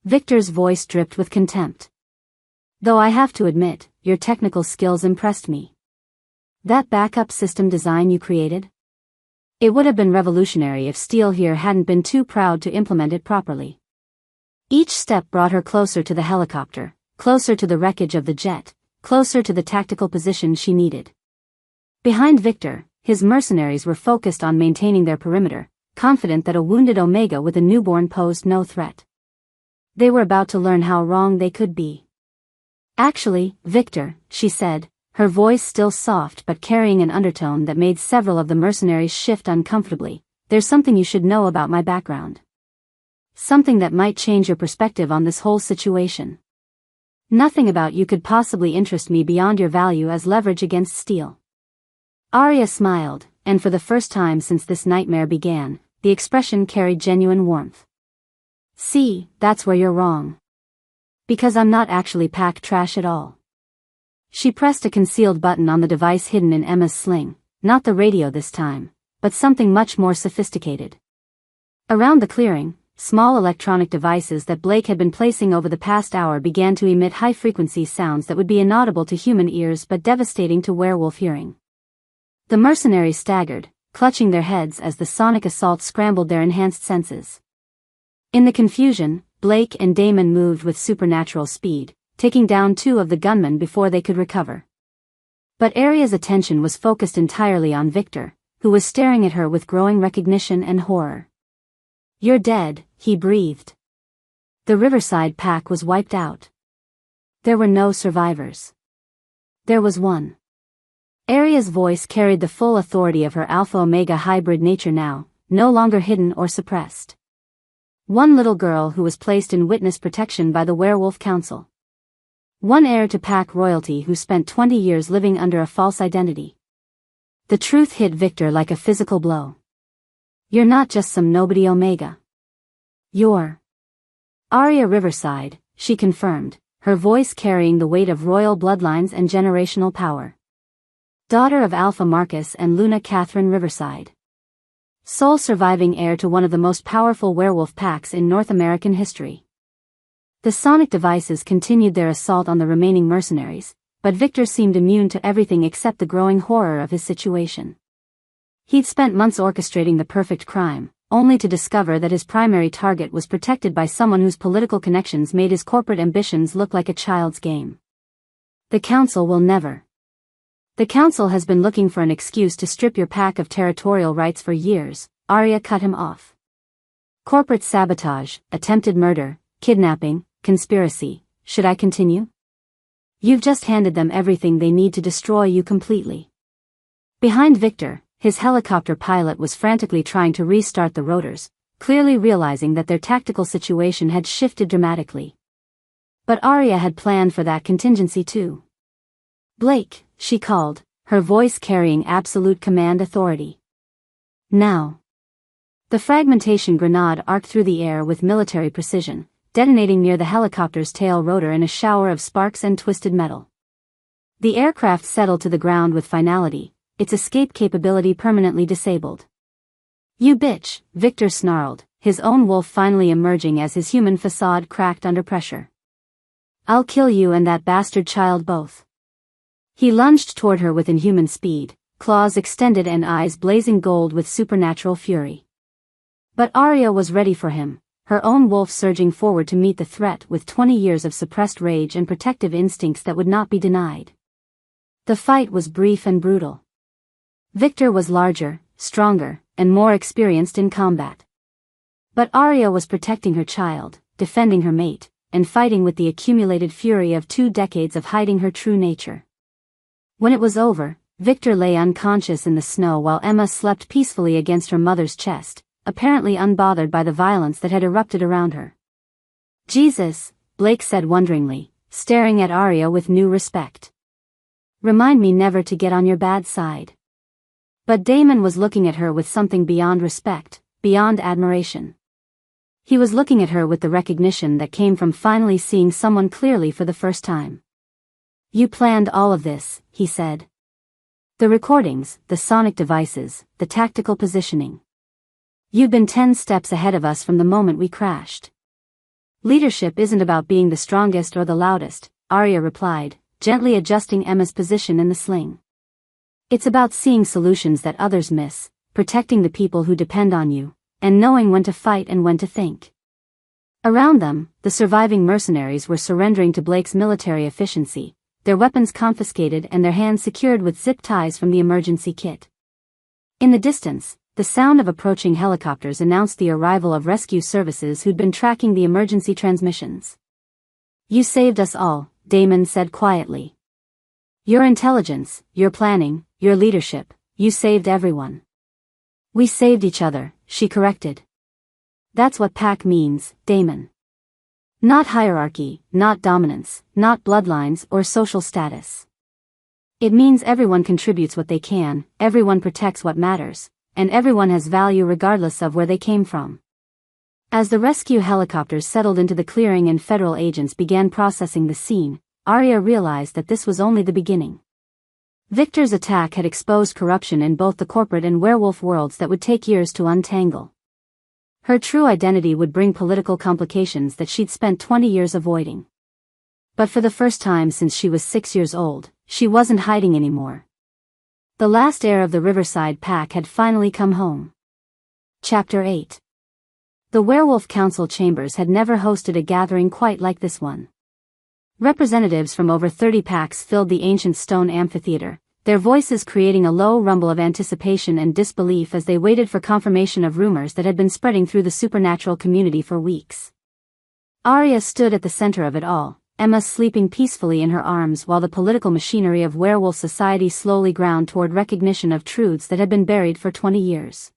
Victor's voice dripped with contempt. Though I have to admit, your technical skills impressed me. That backup system design you created? It would have been revolutionary if Steel here hadn't been too proud to implement it properly. Each step brought her closer to the helicopter, closer to the wreckage of the jet, closer to the tactical position she needed. Behind Victor, his mercenaries were focused on maintaining their perimeter, confident that a wounded Omega with a newborn posed no threat. They were about to learn how wrong they could be. "Actually, Victor," she said, her voice still soft but carrying an undertone that made several of the mercenaries shift uncomfortably, "there's something you should know about my background. Something that might change your perspective on this whole situation. Nothing about you could possibly interest me beyond your value as leverage against Steel." Arya smiled, and for the first time since this nightmare began, the expression carried genuine warmth. "See, that's where you're wrong. Because I'm not actually pack trash at all." She pressed a concealed button on the device hidden in Emma's sling, not the radio this time, but something much more sophisticated. Around the clearing, small electronic devices that Blake had been placing over the past hour began to emit high-frequency sounds that would be inaudible to human ears but devastating to werewolf hearing. The mercenaries staggered, clutching their heads as the sonic assault scrambled their enhanced senses. In the confusion, Blake and Damon moved with supernatural speed, taking down two of the gunmen before they could recover. But Arya's attention was focused entirely on Victor, who was staring at her with growing recognition and horror. "You're dead," he breathed. The Riverside pack was wiped out. There were no survivors. There was one. Arya's voice carried the full authority of her Alpha-Omega hybrid nature now, no longer hidden or suppressed. One little girl who was placed in witness protection by the Werewolf Council. One heir to pack royalty who spent 20 years living under a false identity. The truth hit Victor like a physical blow. "You're not just some nobody Omega. You're Arya Riverside," she confirmed, her voice carrying the weight of royal bloodlines and generational power. Daughter of Alpha Marcus and Luna Catherine Riverside. Sole surviving heir to one of the most powerful werewolf packs in North American history. The sonic devices continued their assault on the remaining mercenaries, but Victor seemed immune to everything except the growing horror of his situation. He'd spent months orchestrating the perfect crime, only to discover that his primary target was protected by someone whose political connections made his corporate ambitions look like a child's game. "The Council will never. The Council has been looking for an excuse to strip your pack of territorial rights for years," Arya cut him off. "Corporate sabotage, attempted murder, kidnapping, conspiracy, should I continue? You've just handed them everything they need to destroy you completely." Behind Victor, his helicopter pilot was frantically trying to restart the rotors, clearly realizing that their tactical situation had shifted dramatically. But Arya had planned for that contingency too. "Blake," she called, her voice carrying absolute command authority. "Now." The fragmentation grenade arced through the air with military precision, detonating near the helicopter's tail rotor in a shower of sparks and twisted metal. The aircraft settled to the ground with finality, its escape capability permanently disabled. "You bitch," Victor snarled, his own wolf finally emerging as his human facade cracked under pressure. "I'll kill you and that bastard child both." He lunged toward her with inhuman speed, claws extended and eyes blazing gold with supernatural fury. But Arya was ready for him, her own wolf surging forward to meet the threat with 20 years of suppressed rage and protective instincts that would not be denied. The fight was brief and brutal. Victor was larger, stronger, and more experienced in combat. But Arya was protecting her child, defending her mate, and fighting with the accumulated fury of 2 decades of hiding her true nature. When it was over, Victor lay unconscious in the snow while Emma slept peacefully against her mother's chest, apparently unbothered by the violence that had erupted around her. "Jesus," Blake said wonderingly, staring at Arya with new respect. "Remind me never to get on your bad side." But Damon was looking at her with something beyond respect, beyond admiration. He was looking at her with the recognition that came from finally seeing someone clearly for the first time. "You planned all of this," he said. "The recordings, the sonic devices, the tactical positioning. You've been 10 steps ahead of us from the moment we crashed." "Leadership isn't about being the strongest or the loudest," Arya replied, gently adjusting Emma's position in the sling. "It's about seeing solutions that others miss, protecting the people who depend on you, and knowing when to fight and when to think." Around them, the surviving mercenaries were surrendering to Blake's military efficiency, their weapons confiscated and their hands secured with zip ties from the emergency kit. In the distance, the sound of approaching helicopters announced the arrival of rescue services who'd been tracking the emergency transmissions. "You saved us all," Damon said quietly. "Your intelligence, your planning, your leadership, you saved everyone." "We saved each other," she corrected. "That's what pack means, Damon. Not hierarchy, not dominance, not bloodlines or social status. It means everyone contributes what they can, everyone protects what matters, and everyone has value regardless of where they came from." As the rescue helicopters settled into the clearing and federal agents began processing the scene, Arya realized that this was only the beginning. Victor's attack had exposed corruption in both the corporate and werewolf worlds that would take years to untangle. Her true identity would bring political complications that she'd spent 20 years avoiding. But for the first time since she was 6 years old, she wasn't hiding anymore. The last heir of the Riverside Pack had finally come home. Chapter 8. The Werewolf Council chambers had never hosted a gathering quite like this one. Representatives from over 30 packs filled the ancient stone amphitheater, their voices creating a low rumble of anticipation and disbelief as they waited for confirmation of rumors that had been spreading through the supernatural community for weeks. Arya stood at the center of it all, Emma sleeping peacefully in her arms while the political machinery of werewolf society slowly ground toward recognition of truths that had been buried for 20 years.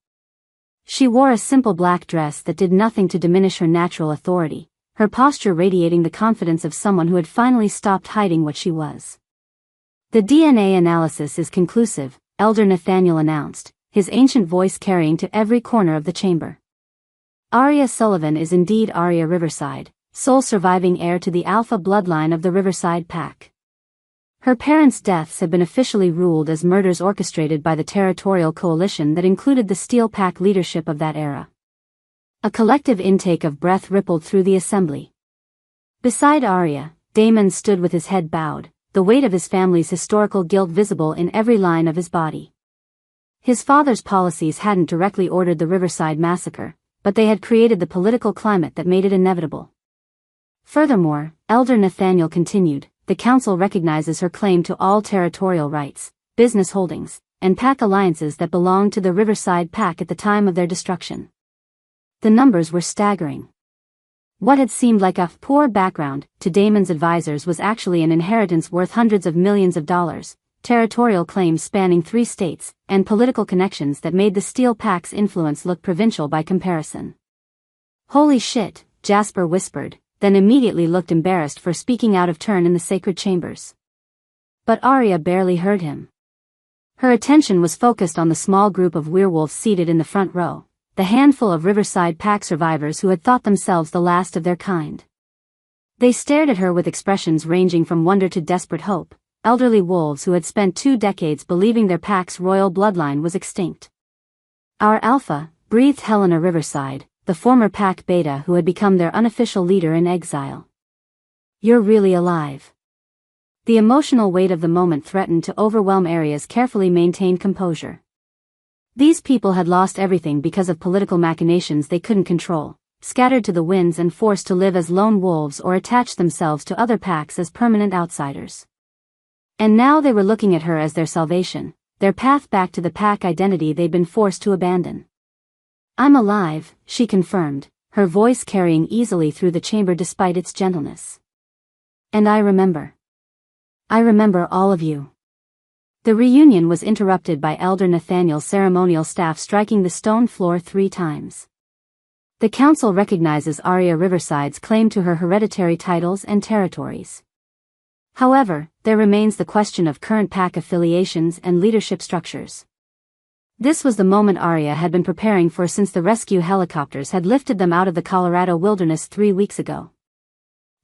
She wore a simple black dress that did nothing to diminish her natural authority, her posture radiating the confidence of someone who had finally stopped hiding what she was. "The DNA analysis is conclusive," Elder Nathaniel announced, his ancient voice carrying to every corner of the chamber. "Arya Sullivan is indeed Arya Riverside, sole surviving heir to the Alpha bloodline of the Riverside Pack. Her parents' deaths have been officially ruled as murders orchestrated by the territorial coalition that included the Steel Pack leadership of that era." A collective intake of breath rippled through the assembly. Beside Arya, Damon stood with his head bowed, the weight of his family's historical guilt visible in every line of his body. His father's policies hadn't directly ordered the Riverside massacre, but they had created the political climate that made it inevitable. Furthermore, Elder Nathaniel continued, "The Council recognizes her claim to all territorial rights, business holdings, and pack alliances that belonged to the Riverside Pack at the time of their destruction." The numbers were staggering. What had seemed like a poor background to Damon's advisors was actually an inheritance worth hundreds of millions of dollars, territorial claims spanning 3 states, and political connections that made the Steel Pack's influence look provincial by comparison. "Holy shit," Jasper whispered, then immediately looked embarrassed for speaking out of turn in the sacred chambers. But Arya barely heard him. Her attention was focused on the small group of werewolves seated in the front row, the handful of Riverside Pack survivors who had thought themselves the last of their kind. They stared at her with expressions ranging from wonder to desperate hope, elderly wolves who had spent 2 decades believing their pack's royal bloodline was extinct. "Our Alpha," breathed Helena Riverside, the former Pack Beta who had become their unofficial leader in exile. "You're really alive." The emotional weight of the moment threatened to overwhelm Arya's carefully maintained composure. These people had lost everything because of political machinations they couldn't control, scattered to the winds and forced to live as lone wolves or attach themselves to other packs as permanent outsiders. And now they were looking at her as their salvation, their path back to the pack identity they'd been forced to abandon. "I'm alive," she confirmed, her voice carrying easily through the chamber despite its gentleness. "And I remember. I remember all of you." The reunion was interrupted by Elder Nathaniel's ceremonial staff striking the stone floor 3 times. "The Council recognizes Arya Riverside's claim to her hereditary titles and territories. However, there remains the question of current pack affiliations and leadership structures." This was the moment Arya had been preparing for since the rescue helicopters had lifted them out of the Colorado wilderness 3 weeks ago.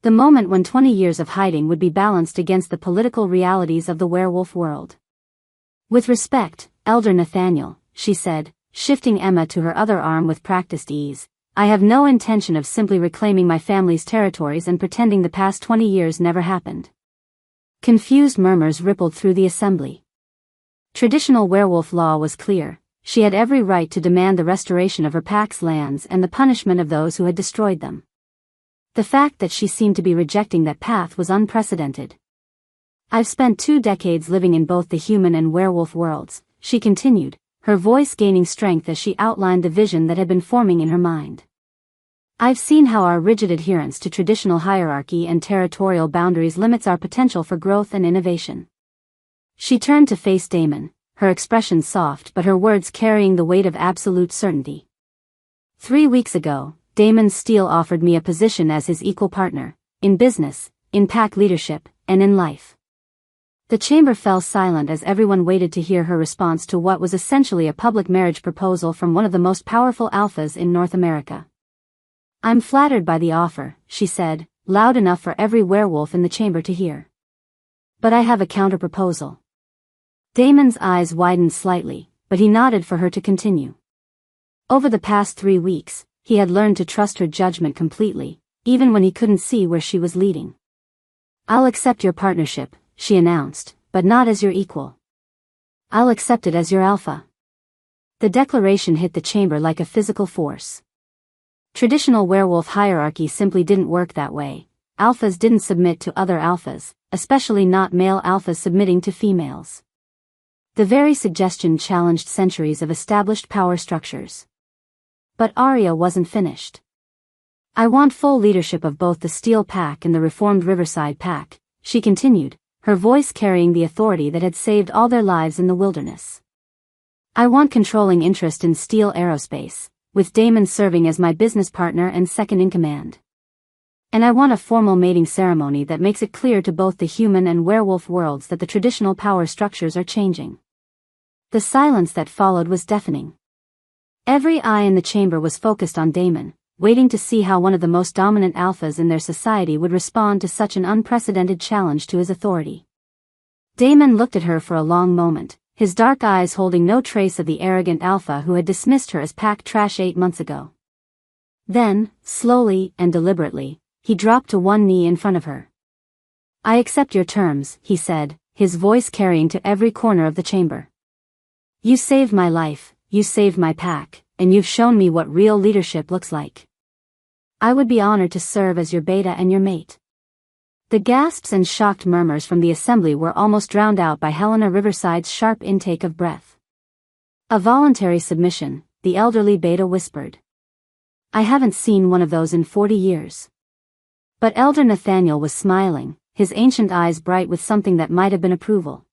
The moment when 20 years of hiding would be balanced against the political realities of the werewolf world. "With respect, Elder Nathaniel," she said, shifting Emma to her other arm with practiced ease, "I have no intention of simply reclaiming my family's territories and pretending the past 20 years never happened." Confused murmurs rippled through the assembly. Traditional werewolf law was clear: she had every right to demand the restoration of her pack's lands and the punishment of those who had destroyed them. The fact that she seemed to be rejecting that path was unprecedented. I've spent 2 decades living in both the human and werewolf worlds, she continued, her voice gaining strength as she outlined the vision that had been forming in her mind. I've seen how our rigid adherence to traditional hierarchy and territorial boundaries limits our potential for growth and innovation. She turned to face Damon, her expression soft but her words carrying the weight of absolute certainty. 3 weeks ago, Damon Steele offered me a position as his equal partner, in business, in pack leadership, and in life. The chamber fell silent as everyone waited to hear her response to what was essentially a public marriage proposal from one of the most powerful alphas in North America. I'm flattered by the offer, she said, loud enough for every werewolf in the chamber to hear. But I have a counter-proposal. Damon's eyes widened slightly, but he nodded for her to continue. Over the past 3 weeks, he had learned to trust her judgment completely, even when he couldn't see where she was leading. I'll accept your partnership, she announced, but not as your equal. I'll accept it as your alpha. The declaration hit the chamber like a physical force. Traditional werewolf hierarchy simply didn't work that way. Alphas didn't submit to other alphas, especially not male alphas submitting to females. The very suggestion challenged centuries of established power structures. But Arya wasn't finished. I want full leadership of both the Steel Pack and the reformed Riverside Pack, she continued, her voice carrying the authority that had saved all their lives in the wilderness. I want controlling interest in Steel Aerospace, with Damon serving as my business partner and second-in-command. And I want a formal mating ceremony that makes it clear to both the human and werewolf worlds that the traditional power structures are changing. The silence that followed was deafening. Every eye in the chamber was focused on Damon, waiting to see how one of the most dominant alphas in their society would respond to such an unprecedented challenge to his authority. Damon looked at her for a long moment, his dark eyes holding no trace of the arrogant alpha who had dismissed her as pack trash 8 months ago. Then, slowly and deliberately, he dropped to one knee in front of her. I accept your terms, he said, his voice carrying to every corner of the chamber. You saved my life, you saved my pack, and you've shown me what real leadership looks like. I would be honored to serve as your beta and your mate. The gasps and shocked murmurs from the assembly were almost drowned out by Helena Riverside's sharp intake of breath. A voluntary submission, the elderly beta whispered. I haven't seen one of those in 40 years. But Elder Nathaniel was smiling, his ancient eyes bright with something that might have been approval.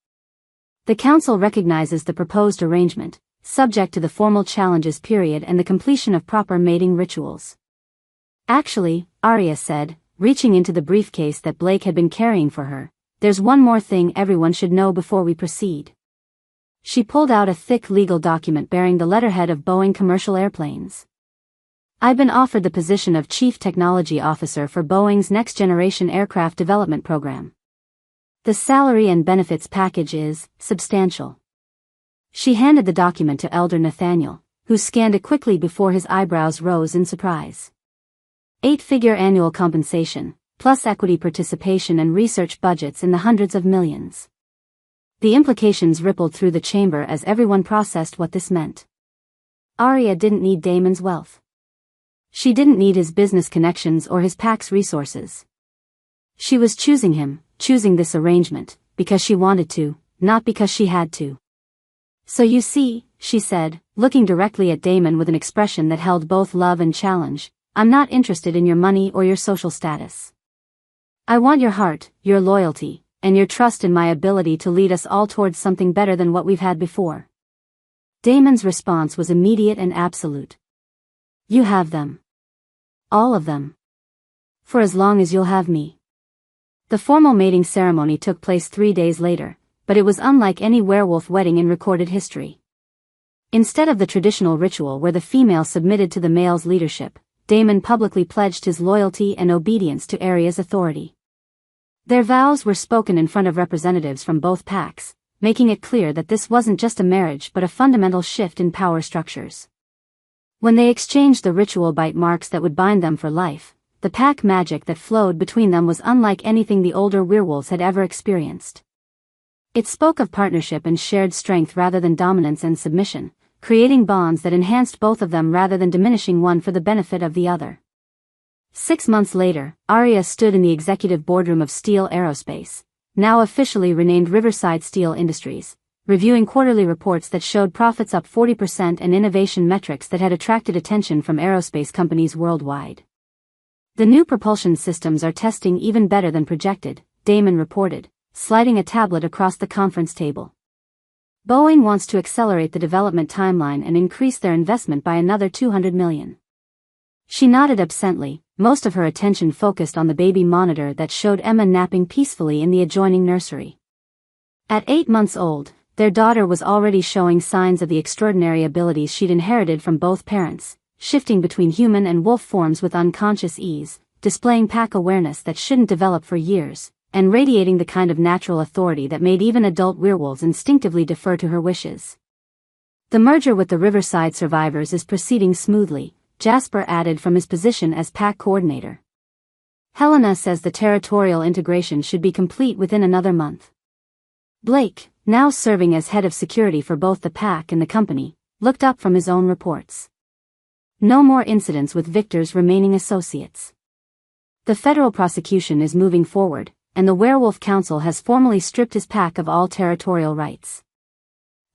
The council recognizes the proposed arrangement, subject to the formal challenges period and the completion of proper mating rituals. Actually, Arya said, reaching into the briefcase that Blake had been carrying for her, there's one more thing everyone should know before we proceed. She pulled out a thick legal document bearing the letterhead of Boeing Commercial Airplanes. I've been offered the position of Chief Technology Officer for Boeing's next-generation aircraft development program. The salary and benefits package is substantial. She handed the document to Elder Nathaniel, who scanned it quickly before his eyebrows rose in surprise. 8-figure annual compensation, plus equity participation and research budgets in the hundreds of millions. The implications rippled through the chamber as everyone processed what this meant. Arya didn't need Damon's wealth. She didn't need his business connections or his pack's resources. She was choosing him, choosing this arrangement, because she wanted to, not because she had to. So you see, she said, looking directly at Damon with an expression that held both love and challenge, I'm not interested in your money or your social status. I want your heart, your loyalty, and your trust in my ability to lead us all towards something better than what we've had before. Damon's response was immediate and absolute. You have them. All of them. For as long as you'll have me. The formal mating ceremony took place 3 days later, but it was unlike any werewolf wedding in recorded history. Instead of the traditional ritual where the female submitted to the male's leadership, Damon publicly pledged his loyalty and obedience to Arya's authority. Their vows were spoken in front of representatives from both packs, making it clear that this wasn't just a marriage but a fundamental shift in power structures. When they exchanged the ritual bite marks that would bind them for life, the pack magic that flowed between them was unlike anything the older werewolves had ever experienced. It spoke of partnership and shared strength rather than dominance and submission, creating bonds that enhanced both of them rather than diminishing one for the benefit of the other. 6 months later, Arya stood in the executive boardroom of Steel Aerospace, now officially renamed Riverside Steel Industries, reviewing quarterly reports that showed profits up 40% and innovation metrics that had attracted attention from aerospace companies worldwide. The new propulsion systems are testing even better than projected, Damon reported, sliding a tablet across the conference table. Boeing wants to accelerate the development timeline and increase their investment by another $200 million. She nodded absently, most of her attention focused on the baby monitor that showed Emma napping peacefully in the adjoining nursery. At 8 months old, their daughter was already showing signs of the extraordinary abilities she'd inherited from both parents, shifting between human and wolf forms with unconscious ease, displaying pack awareness that shouldn't develop for years, and radiating the kind of natural authority that made even adult werewolves instinctively defer to her wishes. The merger with the Riverside survivors is proceeding smoothly, Jasper added from his position as pack coordinator. Helena says the territorial integration should be complete within another month. Blake, now serving as head of security for both the pack and the company, looked up from his own reports. No more incidents with Victor's remaining associates. The federal prosecution is moving forward, and the Werewolf Council has formally stripped his pack of all territorial rights.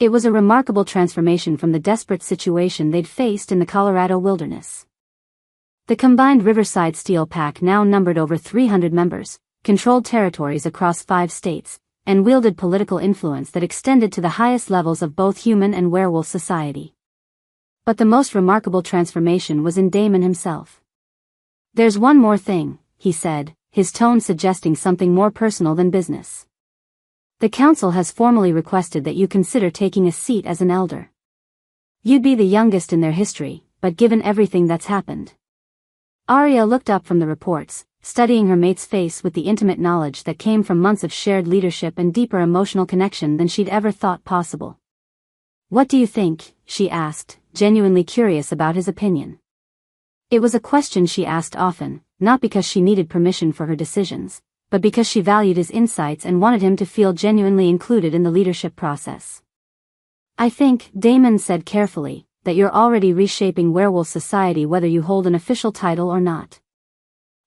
It was a remarkable transformation from the desperate situation they'd faced in the Colorado wilderness. The combined Riverside Steel Pack now numbered over 300 members, controlled territories across 5 states, and wielded political influence that extended to the highest levels of both human and werewolf society. But the most remarkable transformation was in Damon himself. "There's one more thing," he said, his tone suggesting something more personal than business. "The council has formally requested that you consider taking a seat as an elder. You'd be the youngest in their history, but given everything that's happened." Arya looked up from the reports, studying her mate's face with the intimate knowledge that came from months of shared leadership and deeper emotional connection than she'd ever thought possible. "What do you think?" she asked, genuinely curious about his opinion. It was a question she asked often, not because she needed permission for her decisions, but because she valued his insights and wanted him to feel genuinely included in the leadership process. "I think," Damon said carefully, "that you're already reshaping werewolf society whether you hold an official title or not.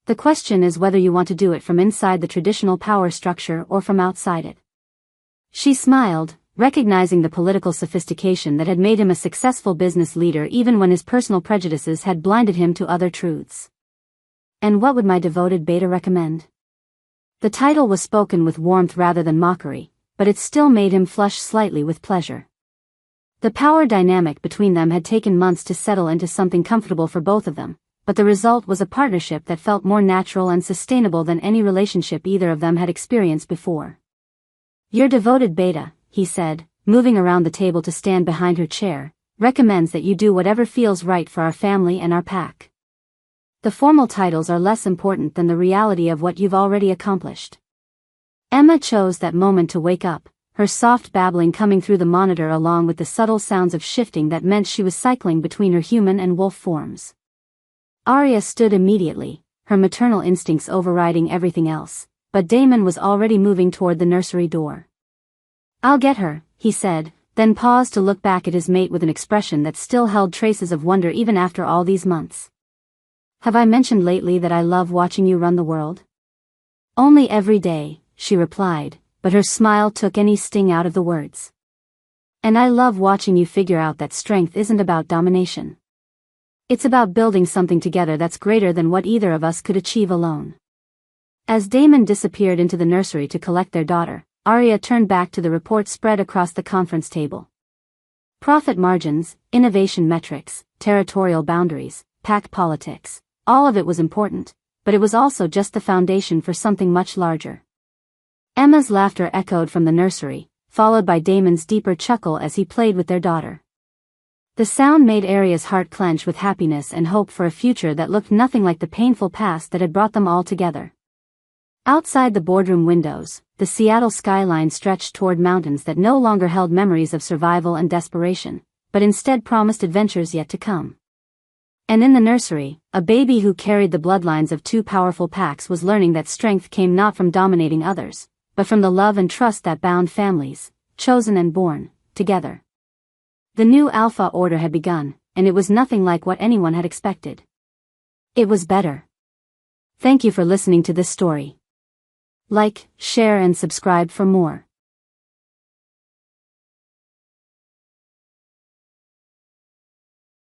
The question is whether you want to do it from inside the traditional power structure or from outside it." She smiled, recognizing the political sophistication that had made him a successful business leader even when his personal prejudices had blinded him to other truths. "And what would my devoted beta recommend?" The title was spoken with warmth rather than mockery, but it still made him flush slightly with pleasure. The power dynamic between them had taken months to settle into something comfortable for both of them, but the result was a partnership that felt more natural and sustainable than any relationship either of them had experienced before. "Your devoted beta," he said, moving around the table to stand behind her chair, "recommends that you do whatever feels right for our family and our pack. The formal titles are less important than the reality of what you've already accomplished." Emma chose that moment to wake up, her soft babbling coming through the monitor along with the subtle sounds of shifting that meant she was cycling between her human and wolf forms. Arya stood immediately, her maternal instincts overriding everything else, but Damon was already moving toward the nursery door. "I'll get her," he said, then paused to look back at his mate with an expression that still held traces of wonder even after all these months. "Have I mentioned lately that I love watching you run the world?" "Only every day," she replied, but her smile took any sting out of the words. "And I love watching you figure out that strength isn't about domination. It's about building something together that's greater than what either of us could achieve alone." As Damon disappeared into the nursery to collect their daughter, Arya turned back to the report spread across the conference table. Profit margins, innovation metrics, territorial boundaries, pack politics. All of it was important, but it was also just the foundation for something much larger. Emma's laughter echoed from the nursery, followed by Damon's deeper chuckle as he played with their daughter. The sound made Arya's heart clench with happiness and hope for a future that looked nothing like the painful past that had brought them all together. Outside the boardroom windows, the Seattle skyline stretched toward mountains that no longer held memories of survival and desperation, but instead promised adventures yet to come. And in the nursery, a baby who carried the bloodlines of 2 powerful packs was learning that strength came not from dominating others, but from the love and trust that bound families, chosen and born, together. The new Alpha Order had begun, and it was nothing like what anyone had expected. It was better. Thank you for listening to this story. Like, share and subscribe for more.